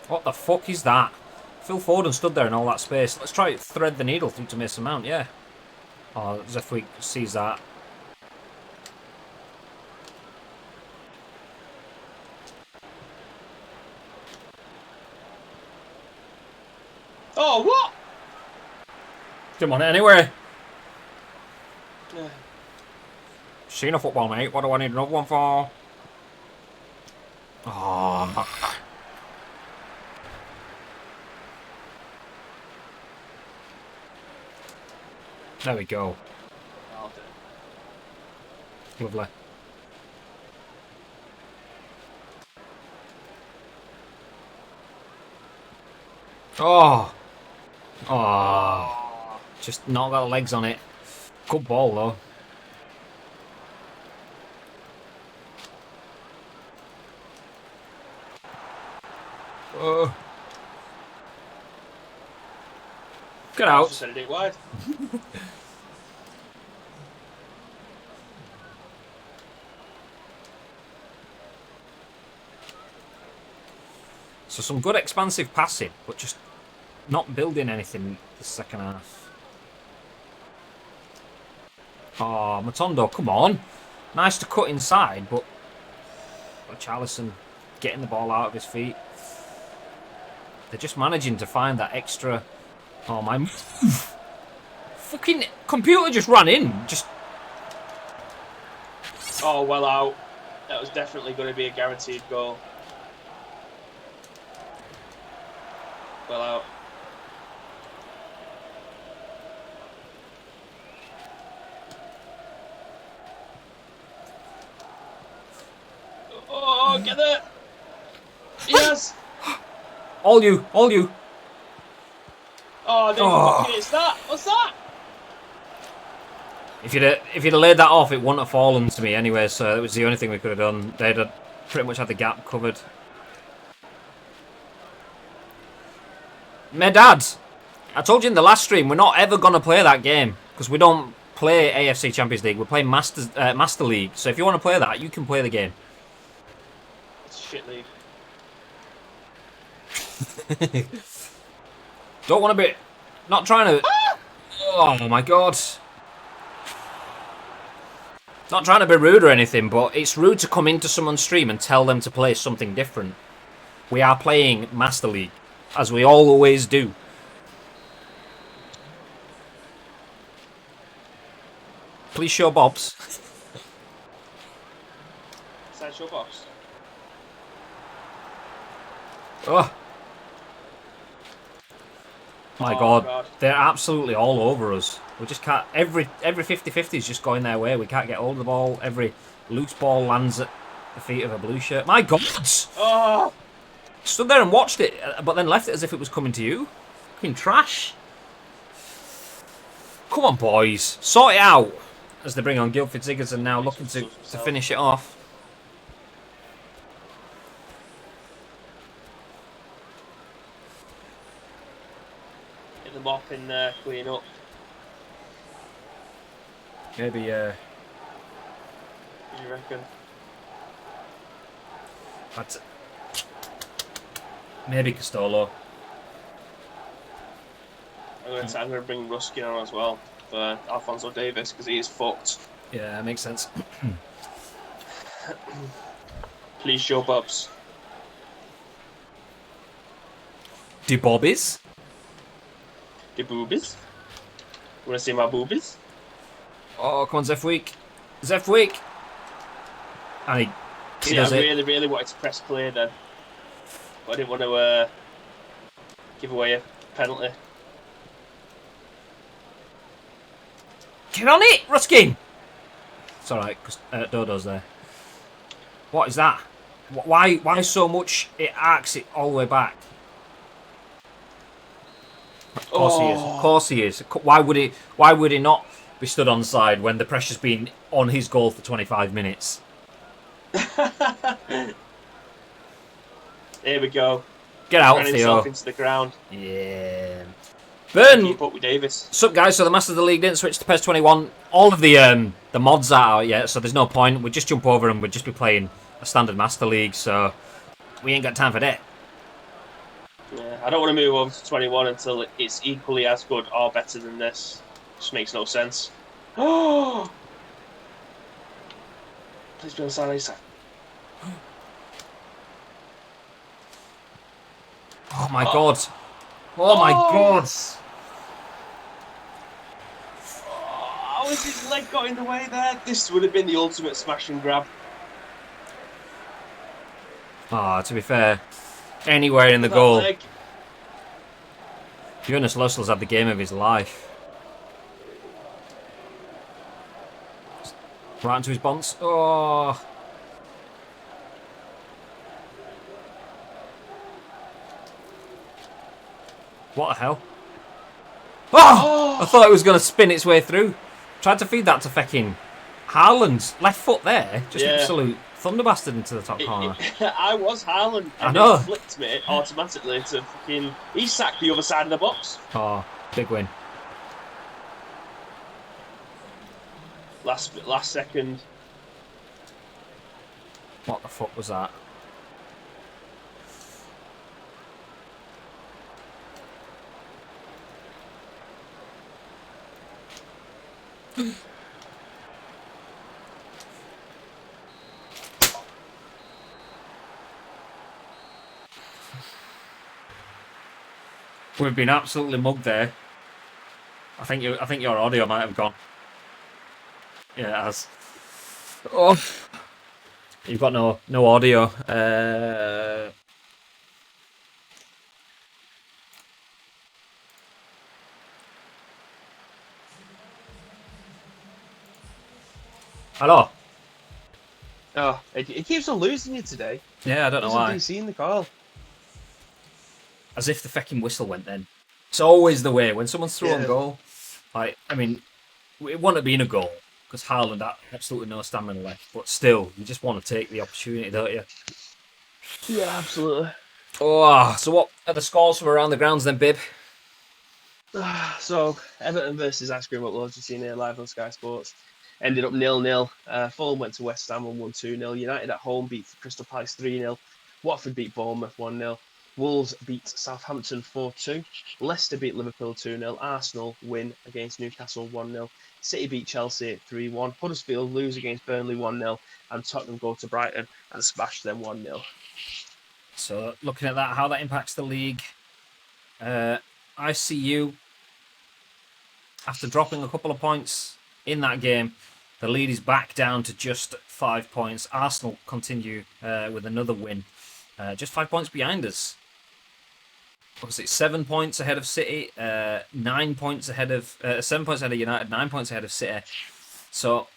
What the fuck is that? Phil Foden stood there in all that space. Let's try to thread the needle through to Mason Mount, yeah. Oh, Zefweek sees that. Oh, what? Come on, anyway. Yeah. Seen a football, mate. What do I need another one for? Oh. There we go. Lovely. Oh. Oh. Just not got legs on it. Good ball, though. Get I out. just said it wide. So some good expansive passing, but just not building anything the second half. Oh, Matondo, come on. Nice to cut inside, but Charlison getting the ball out of his feet. They're just managing to find that extra... Oh, my... Fucking computer just ran in. Just... Oh, well out. That was definitely going to be a guaranteed goal. Well out. Oh, get there! Yes! All you, all you. Oh, no, it's that! What's that? If you'd have laid that off, it wouldn't have fallen to me anyway, so it was the only thing we could have done. They'd have pretty much had the gap covered. My dad, I told you in the last stream, we're not ever going to play that game, because we don't play AFC Champions League, we're playing Master League, so if you want to play that, you can play the game. It's a shit league. Don't want to be... Not trying to... Oh my god. Not trying to be rude or anything, but it's rude to come into someone's stream and tell them to play something different. We are playing Master League, as we always do. Please show Bob's. Sideshow box. Oh. My God. They're absolutely all over us. We just can't... Every 50-50 is just going their way. We can't get hold of the ball. Every loose ball lands at the feet of a blue shirt. My God! Oh! Stood there and watched it, but then left it as if it was coming to you. Fucking trash. Come on, boys. Sort it out. As they bring on Guildford Sigurdsson now, looking to finish it off. Get the mop in there, clean up. Maybe, You reckon? Maybe Castolo. I'm going to bring Ruskin on as well for Alphonso Davis because he is fucked. Yeah, that makes sense. Please show Bobs. Do Bobbies? The boobies. You want to see my boobies? Oh, come on, Zefweek. Zefweek! And he See, does I it. really, really wanted to press clear then. But I didn't want to give away a penalty. Get on it, Ruskin! It's alright, because Dodo's there. What is that? Why so much it arcs it all the way back? Of course he is. Of course he is. Why would he not be stood on side when the pressure's been on his goal for 25 minutes? Here we go. Get out, Ran Theo. himself into the ground. Yeah. Burn. Keep up with Davis. Sup, guys? So the Masters of the League didn't switch to PES2020. All of the mods are out yet, so there's no point. We'd just jump over and we'd just be playing a standard Master League, so we ain't got time for that. Yeah, I don't want to move over to 21 until it's equally as good or better than this. Just makes no sense. Oh! Please be on side, Lisa. Oh my god. Oh my god. How has his leg got in the way there? This would have been the ultimate smash and grab. Ah, to be fair, anywhere in the goal. Leg. Jonas Lussel's had the game of his life. Right into his bonds. Oh. What the hell? Oh! I thought it was going to spin its way through. Tried to feed that to fucking Haaland's left foot there. Just absolute thunderbasted into the top corner. I was Haaland, I and know. it flicked me automatically to fucking. He sacked the other side of the box. Oh, big win. Last second. What the fuck was that? We've been absolutely mugged there. I think your audio might have gone. Yeah, it has. Oh, you've got no audio. Hello. Oh, it keeps on losing you today. Yeah, I don't know Doesn't why. DC in the call. As if the fucking whistle went then. It's always the way when someone's through on Yeah. goal. Like, I mean, it wouldn't have been a goal because Haaland had absolutely no stamina left. But still, you just want to take the opportunity, don't you? Yeah, absolutely. Oh, so what are the scores from around the grounds then, Bib? So Everton versus Ice Cream Uploads, you've seen here live on Sky Sports. Ended up 0-0. Fulham went to West Ham and won 2-0. United at home beat Crystal Palace 3-0. Watford beat Bournemouth 1-0. Wolves beat Southampton 4-2. Leicester beat Liverpool 2-0. Arsenal win against Newcastle 1-0. City beat Chelsea 3-1. Huddersfield lose against Burnley 1-0. And Tottenham go to Brighton and smash them 1-0. So looking at that, how that impacts the league. ICU, after dropping a couple of points in that game, the lead is back down to just 5 points. Arsenal continue with another win, just 5 points behind us. Obviously, 7 points ahead of City, 9 points ahead of 7 points ahead of United, 9 points ahead of City. So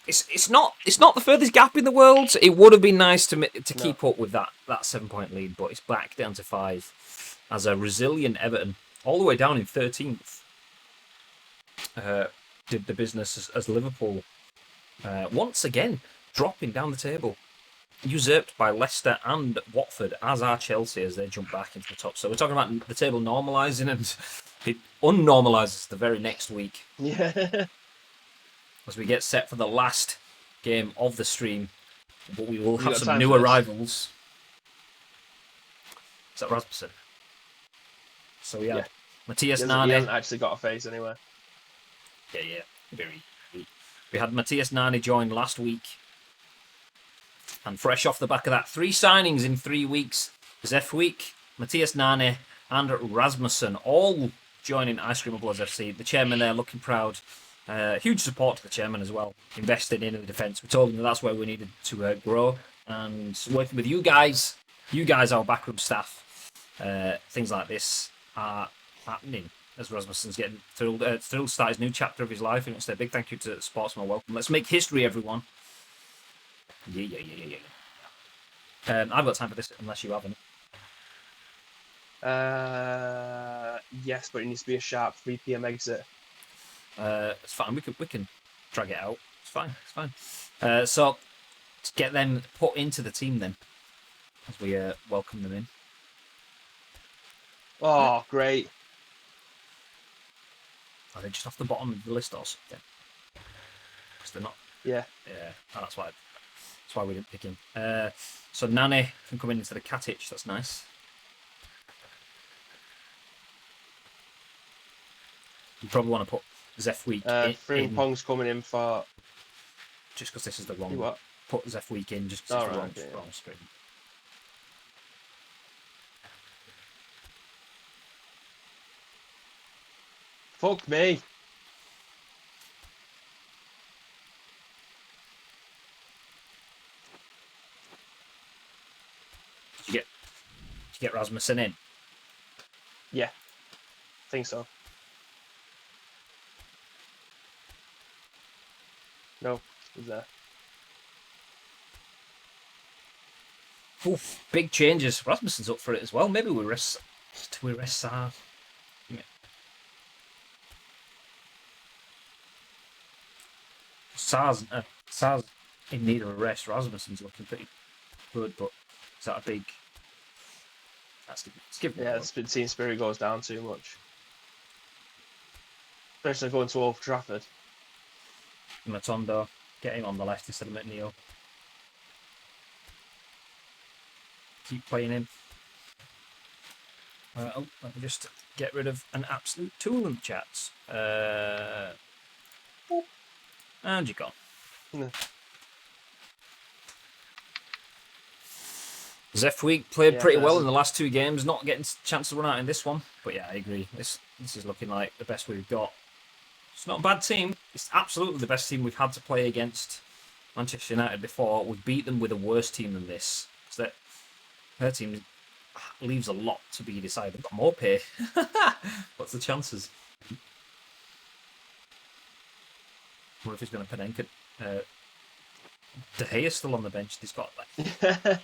it's not the furthest gap in the world. It would have been nice to keep up with that 7 point lead, but it's back down to 5 as a resilient Everton, all the way down in 13th. Did the business as Liverpool once again dropping down the table, usurped by Leicester and Watford, as are Chelsea as they jump back into the top. So we're talking about the table normalising, and it unnormalises the very next week. Yeah. As we get set for the last game of the stream, but we will have some time new for this? arrivals. Is that Rasmussen? So we had Matthias He Nani. hasn't actually got a face anywhere. Yeah, very. We had Matthias Nani join last week. And fresh off the back of that, 3 signings in 3 weeks. Zefweek, Matthias Nani, and Rasmussen all joining Ice Cream Uploads FC. The chairman there looking proud. Huge support to the chairman as well. Invested in the defence. We told him that's where we needed to grow. And working with you guys, our backroom staff, things like this are happening as Rasmussen's getting thrilled to start his new chapter of his life. And it's a big thank you to Sportsman Welcome. Let's make history, everyone. Yeah. I've got time for this unless you haven't. Yes, but it needs to be a sharp 3 p.m. exit. It's fine. We can drag it out. It's fine. So to get them put into the team then, as we welcome them in. Oh, great. Are they just off the bottom of the list or something? Because they're not. Yeah. That's why we didn't pick him. So Nani can come into the Katic. That's nice. You probably want to put Zefweek in. Frimpong's coming in for. Just because this is the wrong. You what? Put Zefweek in just because it's the wrong screen. Fuck me. Did you get Rasmussen in? Yeah. I think so. No, he's there. Oof, big changes. Rasmussen's up for it as well. Maybe we rest Saar. Yeah. Saar's in need of a rest. Rasmussen's looking pretty good, but is that a big... It's giving Yeah, the team spirit goes down too much. Especially going to Old Trafford. Matondo, get him on the left instead of McNeil. Keep playing him. Let me just get rid of an absolute tool in the chats. And you're gone. Mm. Zefweek played pretty well that's- in the last 2 games, not getting a chance to run out in this one. But yeah, I agree. This is looking like the best we've got. It's not a bad team. It's absolutely the best team we've had to play against Manchester United before. We beat them with a worse team than this. So her team leaves a lot to be decided. They've got more pay. What's the chances? What if he's going to Penenka? De Gea's still on the bench. He's got like...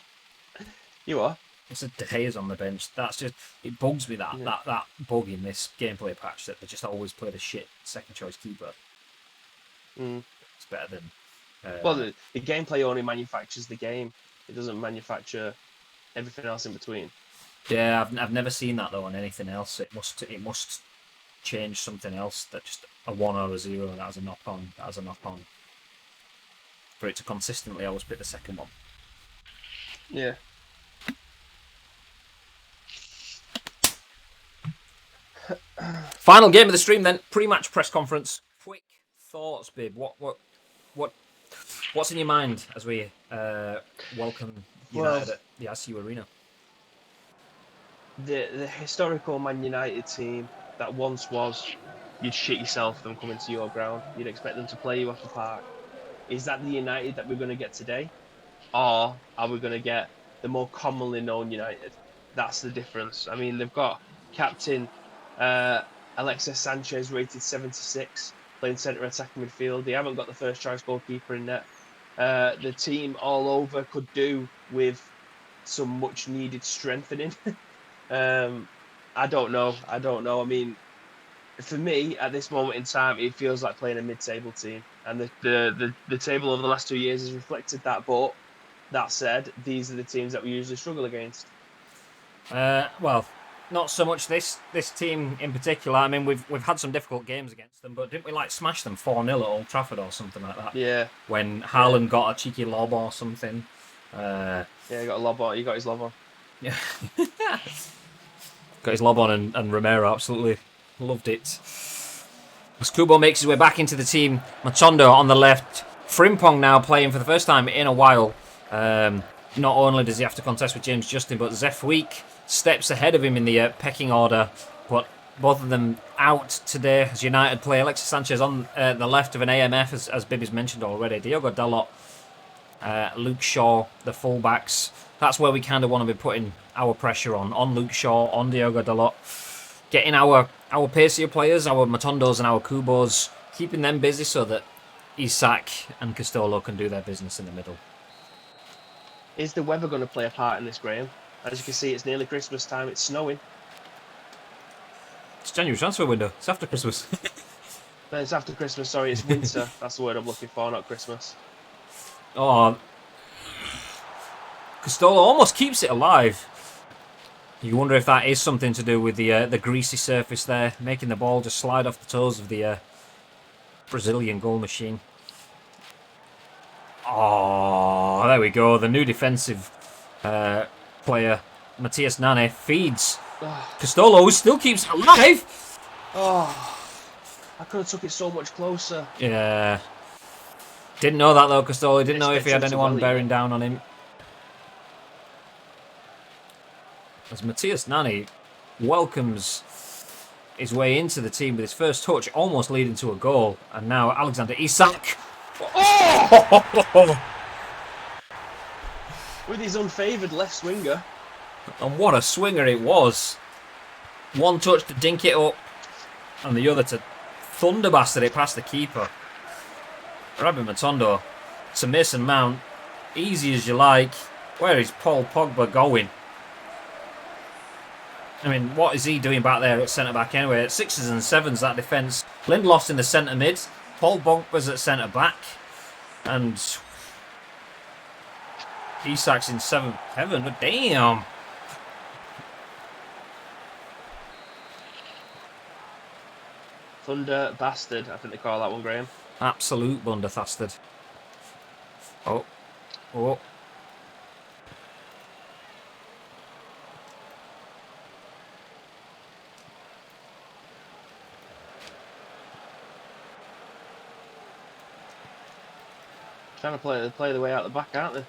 You are? I said De Gea's on the bench. That's just... It bugs me that bug in this gameplay patch that they just always played a shit second choice keeper. Mm. It's better than... Well, the gameplay only manufactures the game. It doesn't manufacture everything else in between. Yeah, I've never seen that though on anything else. It must change something else, that just a 1 or a 0 that has a knock on. For it to consistently always pick the second one. Yeah. Final game of the stream then, pre-match press conference. Quick thoughts, Bib. What's in your mind as we welcome United at the ICU Arena? The historical Man United team that once was, you'd shit yourself them coming to your ground. You'd expect them to play you off the park. Is that the United that we're going to get today? Or are we going to get the more commonly known United? That's the difference. I mean, they've got captain Alexis Sanchez rated 76, playing centre attacking midfield. They haven't got the first choice goalkeeper in net. The team all over could do with some much needed strengthening. I don't know. I mean, for me, at this moment in time, it feels like playing a mid-table team. And the table over the last 2 years has reflected that. But that said, these are the teams that we usually struggle against. Well, not so much this team in particular. I mean, we've had some difficult games against them, but didn't we like smash them 4-0 at Old Trafford or something like that? Yeah. When Haaland got a cheeky lob or something. Yeah, he got a lob on. He got his lob on. Yeah. Got his lob on, and Romero absolutely loved it. As Kubo makes his way back into the team, Matondo on the left. Frimpong now playing for the first time in a while. Not only does he have to contest with James Justin, but Zefweek steps ahead of him in the pecking order. But both of them out today as United play. Alexis Sanchez on the left of an AMF, as Bibby's mentioned already. Diogo Dalot, Luke Shaw, the fullbacks. That's where we kind of want to be putting our pressure on Luke Shaw, on Diogo Dalot. Getting our pacier players, our Matondos and our Kubos, keeping them busy so that Isak and Castolo can do their business in the middle. Is the weather going to play a part in this, Graham? As you can see, it's nearly Christmas time. It's snowing. It's January transfer window. It's after Christmas. No, it's after Christmas. Sorry, it's winter. That's the word I'm looking for, not Christmas. Oh, Castolo almost keeps it alive. You wonder if that is something to do with the greasy surface there, making the ball just slide off the toes of the Brazilian goal machine. Oh, there we go. The new defensive player, Matthias Nane, feeds Castolo, who still keeps it alive. Oh, I could have took it so much closer. Yeah. Didn't know that though, Castolo. Didn't know if he had anyone bearing down on him. As Matthias Nani welcomes his way into the team with his first touch, almost leading to a goal. And now Alexander Isak. Oh! With his unfavoured left swinger. And what a swinger it was. One touch to dink it up, and the other to thunderbastard it past the keeper. Rabbi Matondo to Mason Mount. Easy as you like. Where is Paul Pogba going? I mean, what is he doing back there at centre-back anyway? At 6s and 7s, that defence. Lindelof's in the centre-mid. Paul Pogba's at centre-back. And Isak's in 7th heaven. But damn. Thunder bastard, I think they call that one, Graham. Absolute blunderfastard. Oh. Oh. Trying to play the way out the back, aren't they?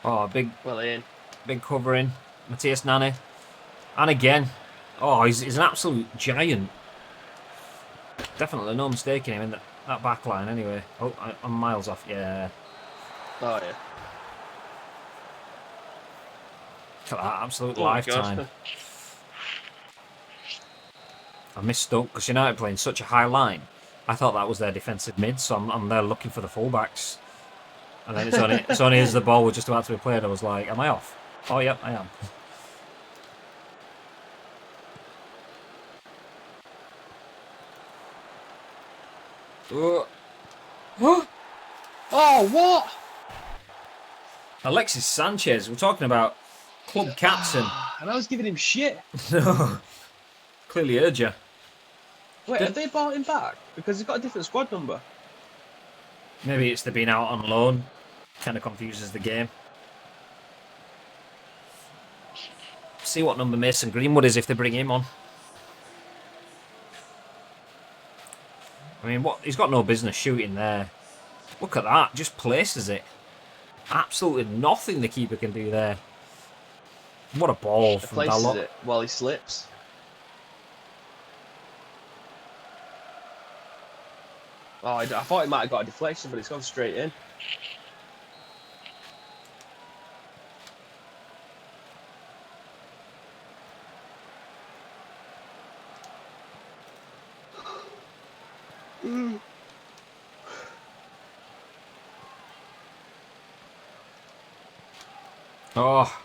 Oh, Well in. big covering. Matthias Nani. And again. Oh, he's an absolute giant. Definitely no mistake in him in that back line anyway. Oh, I'm miles off. Yeah. Oh yeah. Look at that absolute Oh my lifetime. God. I missed up because United playing such a high line. I thought that was their defensive mid, so I'm there looking for the fullbacks. And then it's only as the ball was just about to be played, I was like, am I off? Oh, yep, I am. Oh, what? Alexis Sanchez, we're talking about club captain. And I was giving him shit. No. Clearly heard you. Wait, have they bought him back? Because he's got a different squad number. Maybe it's the being out on loan. Kind of confuses the game. See what number Mason Greenwood is if they bring him on. I mean, what? He's got no business shooting there. Look at that. Just places it. Absolutely nothing the keeper can do there. What a ball from Places Dalot. it while he slips. Oh, I thought he might have got a deflection, but it's gone straight in. Oh.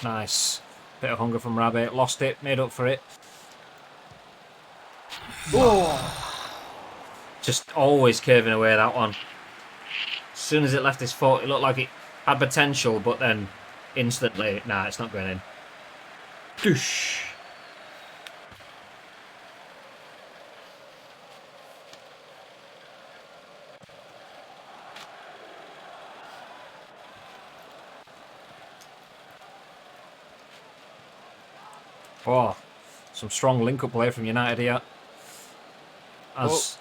Nice. Bit of hunger from Rabbit. Lost it. Made up for it. Oh. Just always curving away that one. As soon as it left his foot, it looked like it had potential, but then instantly, nah, it's not going in. Doosh. Oh, some strong link-up play from United here. As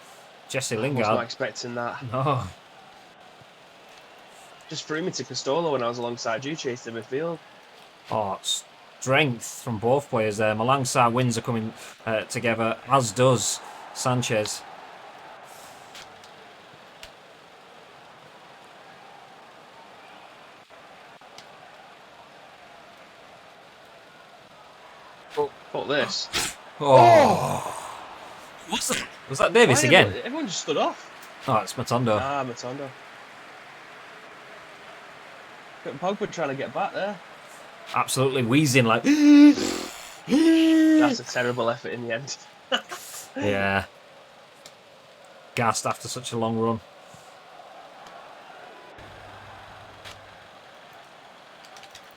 Jesse I was Lingard. not expecting that. No. Just threw me to Costello when I was alongside you, chasing midfield. Oh, strength from both players there. Malangsa wins are coming together, as does Sanchez. Fuck this. Oh. Was that Davis again? Everyone just stood off. Oh, it's Matondo. Ah, Matondo. Pogba trying to get back there. Absolutely wheezing like. That's a terrible effort in the end. Yeah. Gassed after such a long run.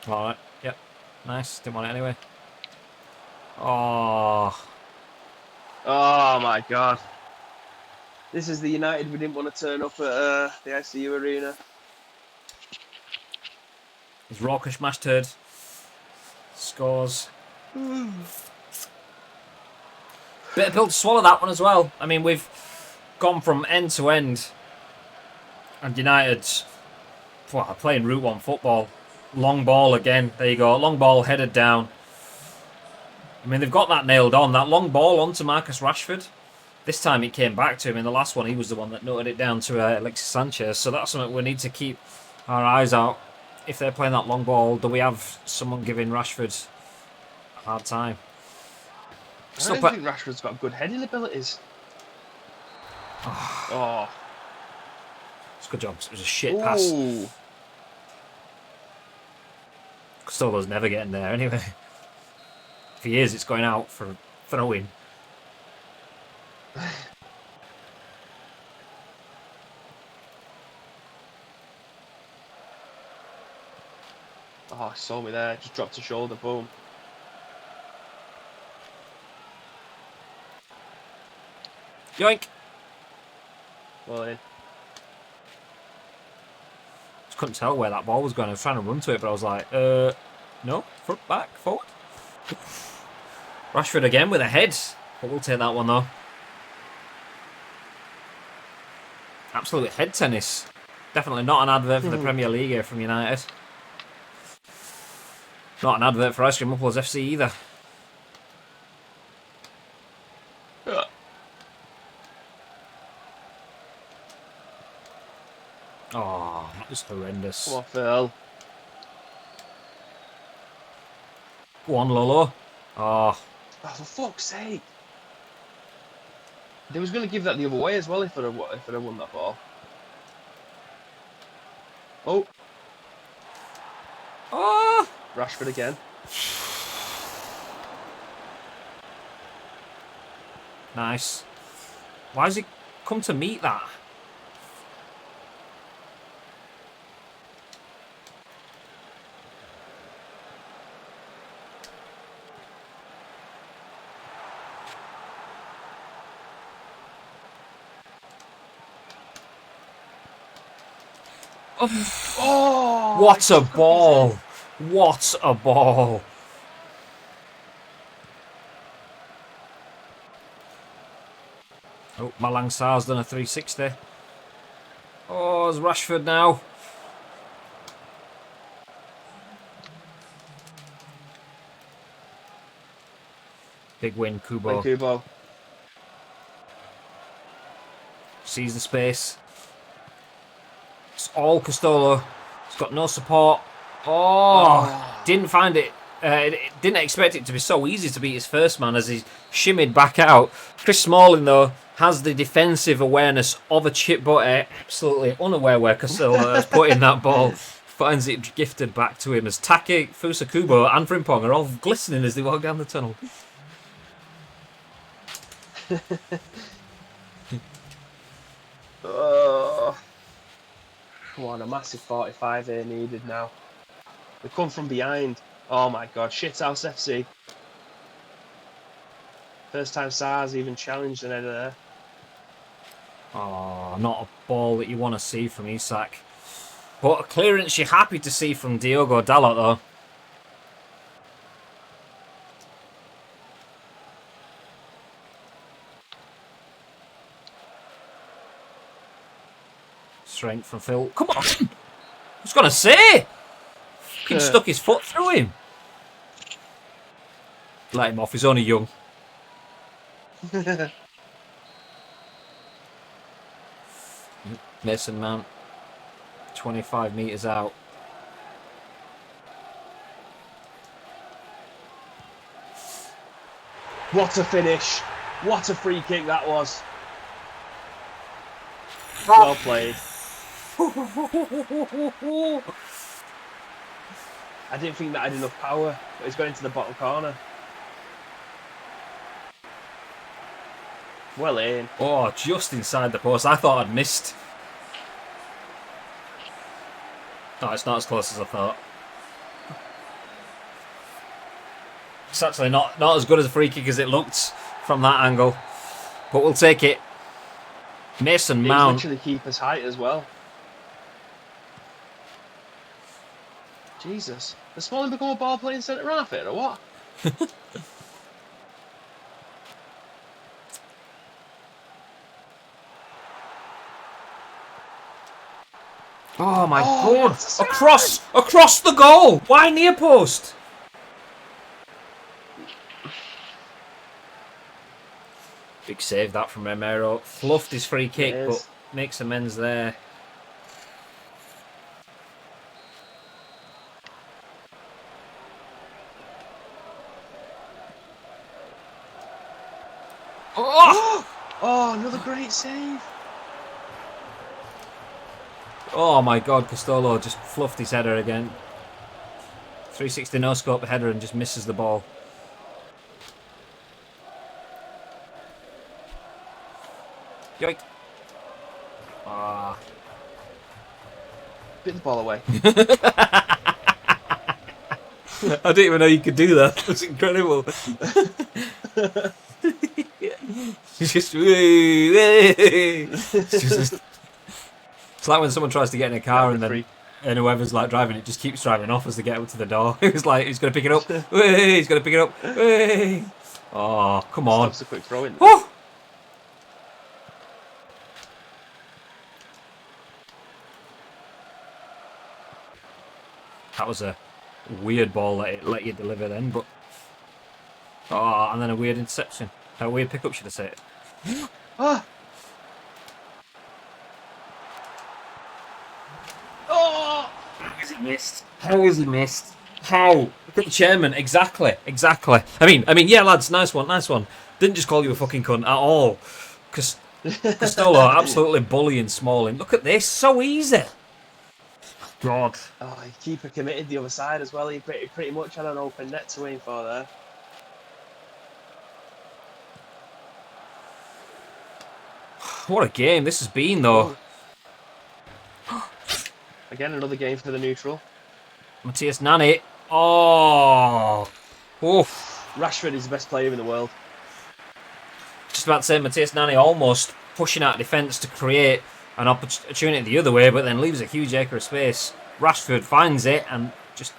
Alright, yep. Nice. Didn't want it anyway. Oh. Oh my God. This is the United we didn't want to turn up at the ICU arena. His raucous mashed turd. Scores. Bit of pill to swallow that one as well. I mean, we've gone from end to end. And United playing Route 1 football. Long ball again. There you go. Long ball headed down. I mean, they've got that nailed on. That long ball onto Marcus Rashford. This time it came back to him. In the last one, he was the one that noted it down to Alexis Sanchez. So that's something we need to keep our eyes out. If they're playing that long ball, do we have someone giving Rashford a hard time? I don't think Rashford's got good heading abilities. Oh. It's a good job. It was a shit pass. Costello's never getting there anyway. If he is, it's going out for throw-in. Oh, he saw me there. Just dropped a shoulder. Boom. Yoink. Well in. Just couldn't tell where that ball was going. I was trying to run to it, but I was like, no, front, back, forward. Rashford again with a head. But we'll take that one, though. Absolute head tennis. Definitely not an advert for the Premier League here from United. Not an advert for Ice Cream Upples FC either. Oh, that was horrendous. Come on, Phil. Go on, Lolo. Oh, Oh, for fuck's sake. They was going to give that the other way as well if I'd have won that ball. Oh. oh. Rashford again. Nice. Why has he come to meet that? Oh! What a ball! What a ball! Oh, Malang Sarr's done a 360. Oh, it's Rashford now. Big win, Kubo. Kubo. Sees the space. It's all Castolo. He's got no support. Oh. Didn't find it. Didn't expect it to be so easy to beat his first man as he shimmied back out. Chris Smalling, though, has the defensive awareness of a chip, but absolutely unaware where Castolo has put in that ball. Finds it gifted back to him as Take, Fusa Kubo and Frimpong are all glistening as they walk down the tunnel. Come on, a massive 45 here needed now. We come from behind. Oh my god, shithouse FC. First time Sarr's even challenged an header there. Oh, not a ball that you want to see from Isak. But a clearance you're happy to see from Diogo Dalot, though. Strength from Phil. Come on! I was going to say! Fucking stuck his foot through him. Let him off, he's only young. Mason Mount. 25 metres out. What a finish. What a free kick that was. Oh. Well played. I didn't think that had enough power, but it's going to the bottom corner. Well in. Oh, just inside the post. I thought I'd missed. No, it's not as close as I thought. It's actually not as good as a free kick as it looked from that angle. But we'll take it. Mason Mount. He's literally keeper's height as well. Jesus. Has Smalling become a ball playing centre half here or what? Oh my god! Across the goal! Why near post? Big save that from Romero. Fluffed his free kick, but makes amends there. Oh! Oh, another great save. Oh my god, Castolo just fluffed his header again. 360 no scope header and just misses the ball. Yoink. Ah. Bit the ball away. I didn't even know you could do that. That's incredible. It's just, it's like when someone tries to get in a car and then whoever's like driving it just keeps driving off as they get up to the door. It's like he's going to pick it up. He's going to pick it up. Oh, come on. Stops a quick throw in. Oh! That was a weird ball that it let you deliver then, but and then a weird interception. A weird pickup, should I say it? Ah! Oh! How has he missed? How has he missed? How? Look at the chairman. Exactly. I mean, yeah, lads, nice one. Didn't just call you a fucking cunt at all. Because Costello absolutely bullying Smalling. Look at this, so easy. God. Oh, keeper committed the other side as well. He pretty much had an open net to aim for there. What a game this has been, though. Again, another game for the neutral. Matthias Nani. Oh. Oof. Rashford is the best player in the world. Just about to say, Matthias Nani almost pushing out defence to create an opportunity the other way, but then leaves a huge acre of space. Rashford finds it and just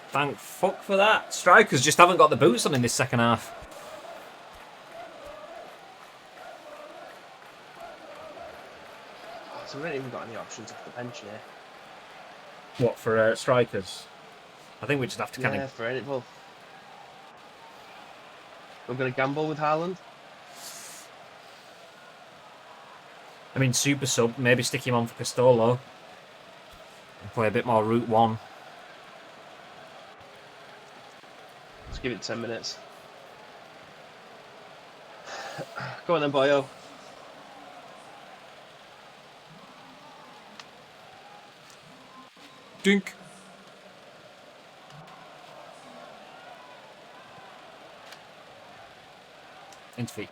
thank fuck for that. Strikers just haven't got the boots on in this second half. So we haven't even got any options off the bench here. What, for strikers? I think we just have to kind of... for any, well, we're going to gamble with Haaland. I mean, super sub, maybe stick him on for Castolo. And play a bit more route one. Let's give it 10 minutes. Go on then, boyo. Dink. Into feet.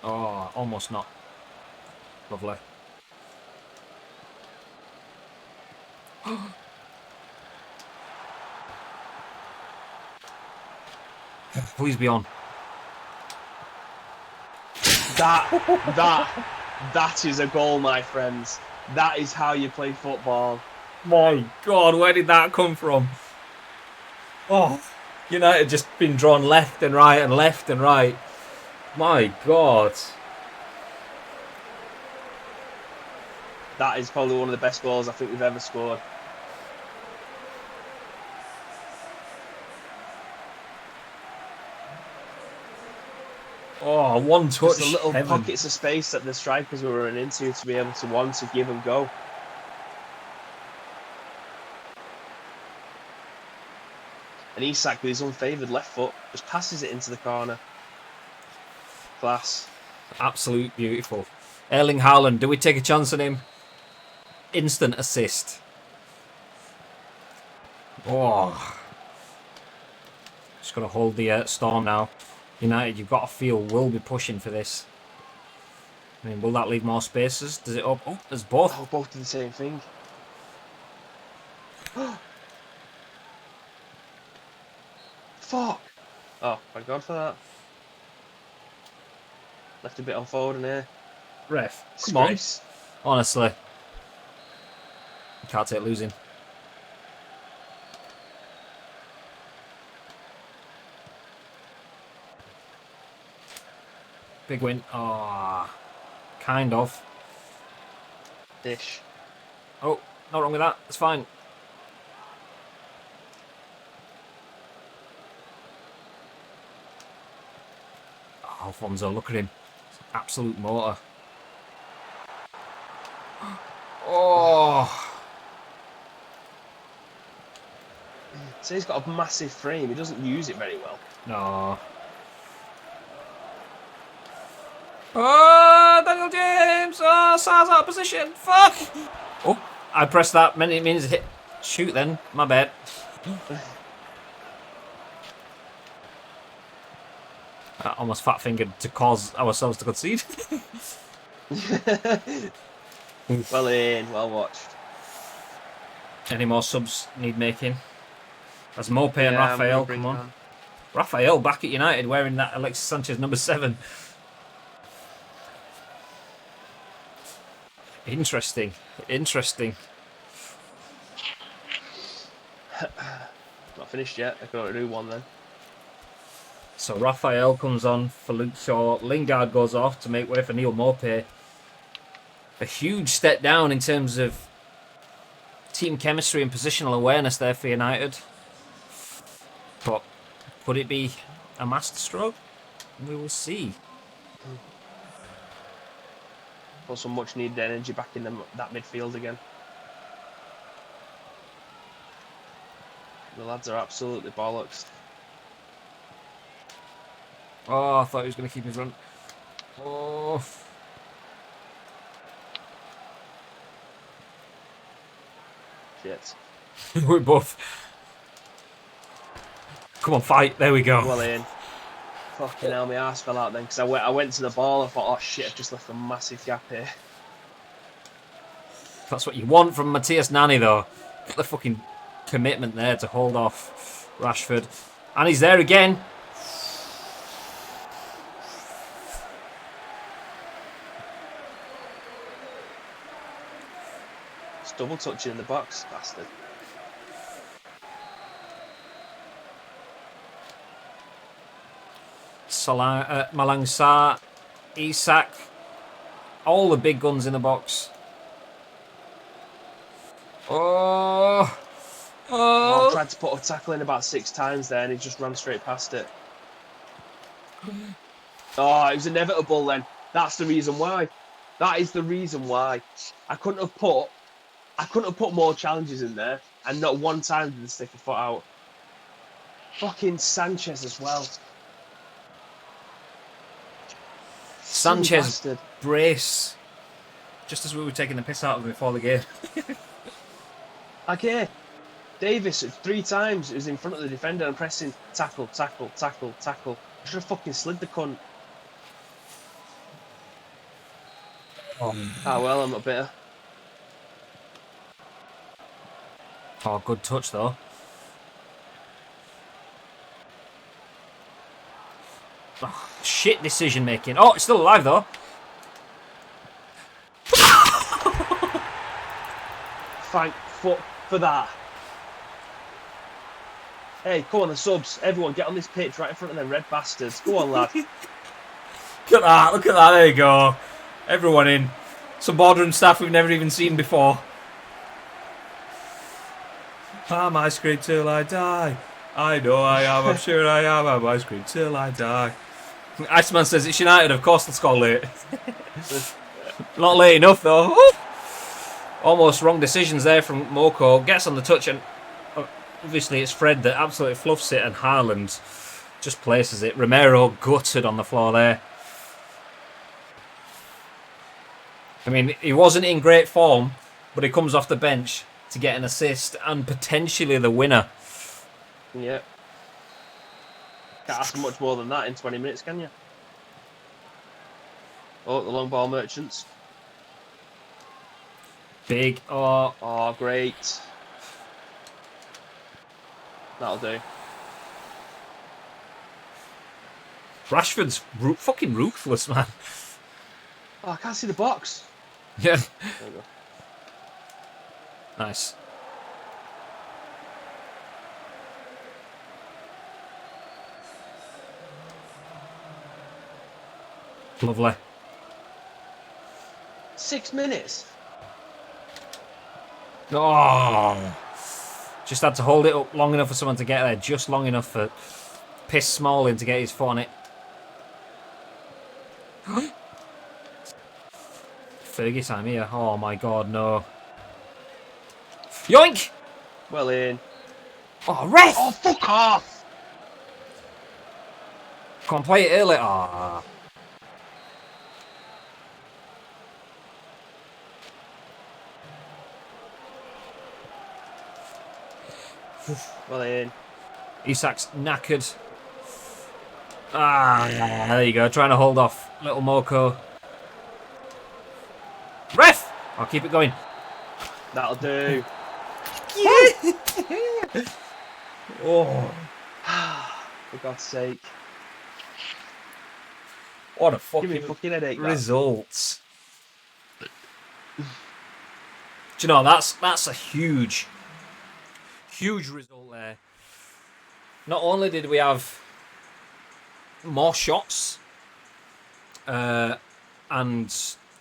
Oh, almost not. Lovely. Please be on. That is a goal, my friends. That is how you play football. My God, where did that come from? Oh, United just been drawn left and right and left and right. My God. That is probably one of the best goals I think we've ever scored. Oh, one touch. Just the little heaven. pockets of space that the strikers were running into to be able to want to give and go. And Isak with his unfavoured left foot just passes it into the corner. Class. Absolute beautiful. Erling Haaland, do we take a chance on him? Instant assist. Oh. Just got to hold the storm now. United, you've got to feel will be pushing for this. I mean, will that leave more spaces? Does it open? Oh, there's both. Oh, both do the same thing. Fuck! Oh, thank God for that. Left a bit on forward in here. Ref, come on. Disgrace. Honestly. Can't take losing. Big win. Ah, kind of. Dish. Oh, not wrong with that. It's fine. Oh, Alfonso, look at him. Absolute motor. Oh. So he's got a massive frame. He doesn't use it very well. No. Oh, Daniel James! Oh, Sar's out of position. Fuck! Oh, I pressed that. It means hit. Shoot then. My bad. I almost fat fingered to cause ourselves to concede. Well in, well watched. Any more subs need making? That's Mope and Yeah, I'm gonna Raphael. bring Come it on. Raphael back at United wearing that Alexis Sanchez number 7. Interesting. Interesting. Not finished yet. I can only do one then. So Raphael comes on for Luke Shaw. Lingard goes off to make way for Neil Maupay. A huge step down in terms of team chemistry and positional awareness there for United. But could it be a masterstroke? We will see. Put some much needed energy back in that midfield again. The lads are absolutely bollocks. Oh, I thought he was going to keep his run. Oh. Shit. We're both. Come on, fight. There we go. Well in. Fucking hell, my arse fell out then because I went to the ball. I thought, oh shit, I've just left a massive gap here. That's what you want from Matthias Nani, though. Got the fucking commitment there to hold off Rashford. And he's there again. It's double touching in the box, bastard. Malang Sarr, Isak, all the big guns in the box. Oh, I tried to put a tackle in about 6 times there and he just ran straight past it. Oh, it was inevitable then. That's the reason why. That is the reason why. I couldn't have put more challenges in there and not one time did they stick a foot out. Fucking Sanchez as well. Sanchez brace. Just as we were taking the piss out of him before the game. Okay. Davis 3 times was in front of the defender and pressing tackle, tackle, tackle, tackle. I should have fucking slid the cunt. Ah well, I'm not bitter. Oh, good touch though. Oh, shit decision making. Oh, it's still alive though. Thank fuck for that. Hey, come on, the subs. Everyone, get on this pitch right in front of them red bastards. Go on, lad. Look at that, look at that. There you go. Everyone in. Some boardroom staff we've never even seen before. I'm ice cream till I die. I know I am, I'm sure I am. I'm ice cream till I die. Iceman says it's United, of course they'll score late. Not late enough though. Almost wrong decisions there from Moko. Gets on the touch and obviously it's Fred that absolutely fluffs it and Haaland just places it. Romero gutted on the floor there. I mean, he wasn't in great form, but he comes off the bench to get an assist and potentially the winner. Yeah. Can't ask for much more than that in 20 minutes, can you? Oh, the long ball merchants. Big. Oh. Oh, great. That'll do. Rashford's fucking ruthless, man. Oh, I can't see the box. Yeah. There we go. Nice. Lovely. 6 minutes. Oh. Just had to hold it up long enough for someone to get there. Just long enough for Piss Smalling to get his foot on it. Fergie time here. Oh my god, no. Yoink! Well in. Oh, ref! Oh, fuck off! Come on, play it early. Ah. Well in. Isak's knackered. Ah, there you go. Trying to hold off little Moko. Ref! I'll keep it going. That'll do. Oh, For God's sake. what a Give me a fucking fucking headache, that. result. Do you know, that's a huge result there. Not only did we have more shots, and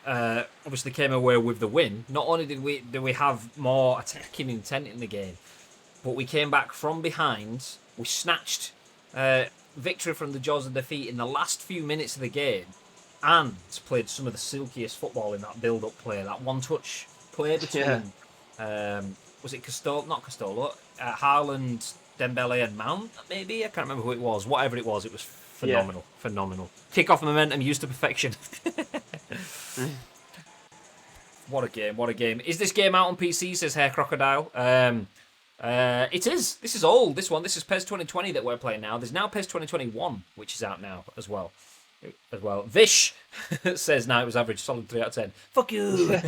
obviously came away with the win. Not only did we have more attacking intent in the game, but we came back from behind. We snatched victory from the jaws of defeat in the last few minutes of the game, and played some of the silkiest football in that build-up play. That one-touch play Yeah. between was it Castolo? Not Castolo. Haaland, Dembele, and Mount. Maybe I can't remember who it was. Whatever it was Yeah. phenomenal. Phenomenal. Kick-off momentum used to perfection. What a game! What a game! Is this game out on PC? Says Hair Crocodile. It is. This is old. This one. This is PES 2020 that we're playing now. There's now PES 2021, which is out now as well. Vish says now it was average, solid 3 out of 10. Fuck you.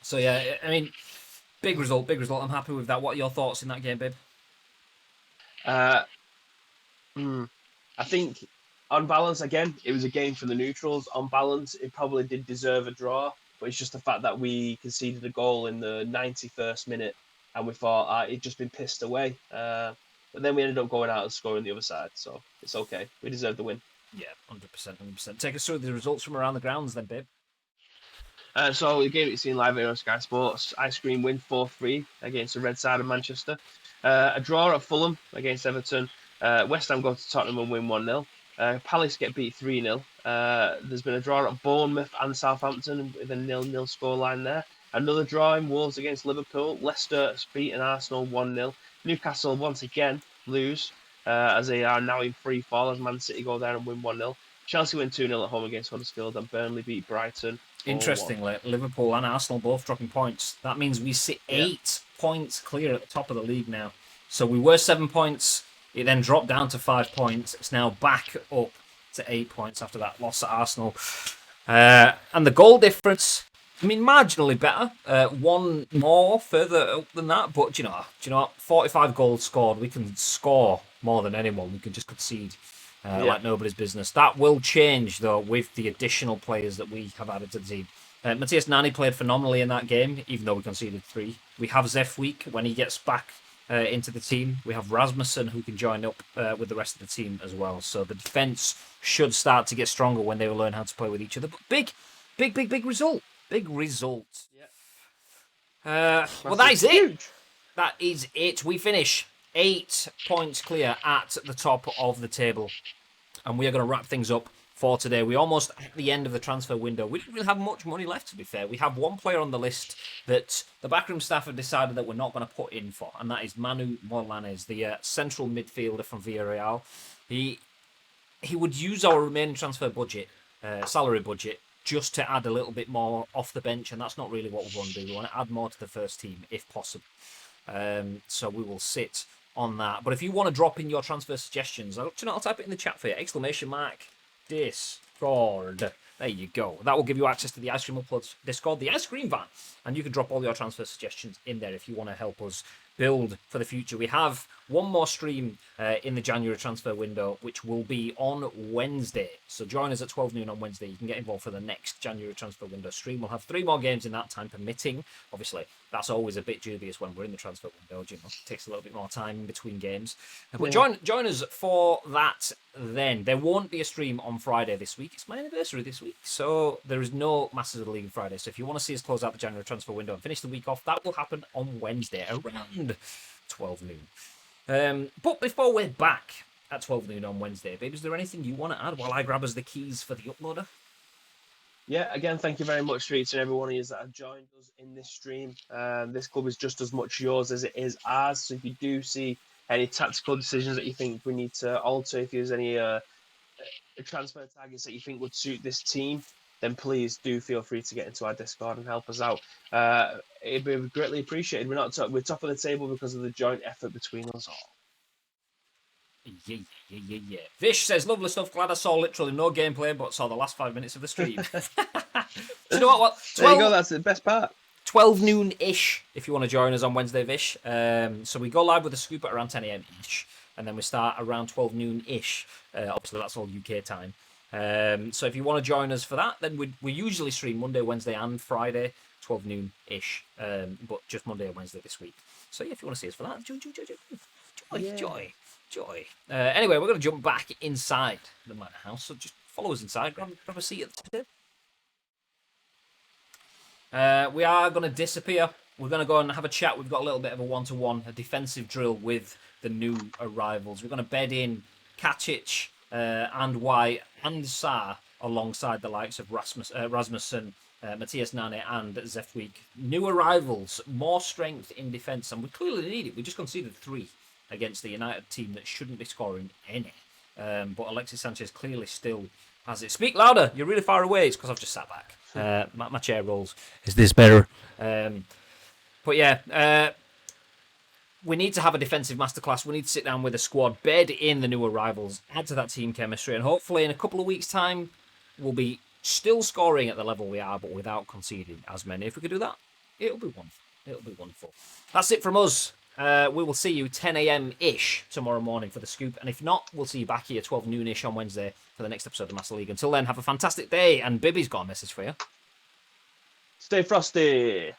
So yeah, I mean, big result. I'm happy with that. What are your thoughts in that game, babe? Uh, I think on balance, again, it was a game for the neutrals. On balance, it probably did deserve a draw, but it's just the fact that we conceded a goal in the 91st minute, and we thought it'd just been pissed away. But then we ended up going out and scoring the other side, so it's okay. We deserve the win. Yeah, 100%, 100%. Take us through the results from around the grounds then, babe. So the game that you've seen live here on Sky Sports, Ice Cream win 4-3 against the Red Side of Manchester. A draw at Fulham against Everton. West Ham go to Tottenham and win 1-0. Palace get beat 3-0. There's been a draw at Bournemouth and Southampton with a 0-0 scoreline there. Another draw in Wolves against Liverpool. Leicester has beaten Arsenal 1-0. Newcastle once again lose as they are now in free fall as Man City go there and win 1-0. Chelsea win 2-0 at home against Huddersfield and Burnley beat Brighton. Interestingly, Liverpool and Arsenal both dropping points. That means we sit 8 points clear at the top of the league now. So we were 7 points. It then dropped down to 5 points. It's now back up to 8 points after that loss at Arsenal. And the goal difference, I mean, marginally better. One more further up than that. But do you know what? 45 goals scored. We can score more than anyone. We can just concede. Like nobody's business. That will change, though, with the additional players that we have added to the team. Matthias Nani played phenomenally in that game, even though we conceded 3. We have Zefweek when he gets back into the team. We have Rasmussen who can join up with the rest of the team as well. So the defence should start to get stronger when they learn how to play with each other. But big result. Big result. Well, that is it. Huge. That is it. We finish 8 points clear at the top of the table. And we are going to wrap things up for today. We're almost at the end of the transfer window. We didn't really have much money left, to be fair. We have one player on the list that the backroom staff have decided that we're not going to put in for, and that is Manu Morlanes, the central midfielder from Villarreal. He would use our remaining transfer budget, salary budget, just to add a little bit more off the bench, and that's not really what we want to do. We want to add more to the first team, if possible. So we will sit on that. But if you want to drop in your transfer suggestions, I'll type it in the chat for you. Discord. There you go. That will give you access to the Ice Cream Uploads Discord, the Ice Cream Van, and you can drop all your transfer suggestions in there if you want to help us build for the future. We have one more stream in the January transfer window, which will be on Wednesday. So join us at 12 noon on Wednesday. You can get involved for the next January transfer window stream. We'll have 3 more games in that time permitting. Obviously, that's always a bit dubious when we're in the transfer window. You know, it takes a little bit more time in between games. But join us for that then. There won't be a stream on Friday this week. It's my anniversary this week. So there is no Masters of the League on Friday. So if you want to see us close out the January transfer window and finish the week off, that will happen on Wednesday around 12 noon. But before we're back at 12 noon on Wednesday, babe, is there anything you want to add while I grab us the keys for the uploader? Yeah, again, thank you very much to each and every one of you that have joined us in this stream. This club is just as much yours as it is ours. So if you do see any tactical decisions that you think we need to alter, if there's any transfer targets that you think would suit this team, then please do feel free to get into our Discord and help us out. It'd be greatly appreciated. We're top of the table because of the joint effort between us all. Yeah. Vish says, lovely stuff. Glad I saw literally no gameplay, but saw the last 5 minutes of the stream. Do you know what? There you go. That's the best part. 12 noon-ish if you want to join us on Wednesday-ish. So we go live with the scoop at around 10 a.m.-ish, and then we start around 12 noon-ish. Obviously, that's all UK time. So if you want to join us for that, then we usually stream Monday, Wednesday, and Friday, 12 noon-ish, but just Monday and Wednesday this week. So yeah, if you want to see us for that, joy. Anyway, we're going to jump back inside the Manor House, so just follow us inside, grab a seat at the table. We are going to disappear. We're going to go and have a chat. We've got a little bit of a one-to-one, a defensive drill with the new arrivals. We're going to bed in Katic and White and Sarr alongside the likes of Rasmussen, Matthias Nane and Zefweek. New arrivals, more strength in defence, and we clearly need it. We just conceded 3 against the United team that shouldn't be scoring any. But Alexis Sanchez clearly still has it. Speak louder. You're really far away. It's because I've just sat back. My chair rolls. Is this better? But yeah, we need to have a defensive masterclass. We need to sit down with a squad, bed in the new arrivals, add to that team chemistry, and hopefully in a couple of weeks' time, we'll be still scoring at the level we are, but without conceding as many. If we could do that, it'll be wonderful. It'll be wonderful. That's it from us. We will see you 10 a.m.-ish tomorrow morning for the scoop. And if not, we'll see you back here 12 noon-ish on Wednesday for the next episode of Master League. Until then, have a fantastic day. And Bibby's got a message for you. Stay frosty.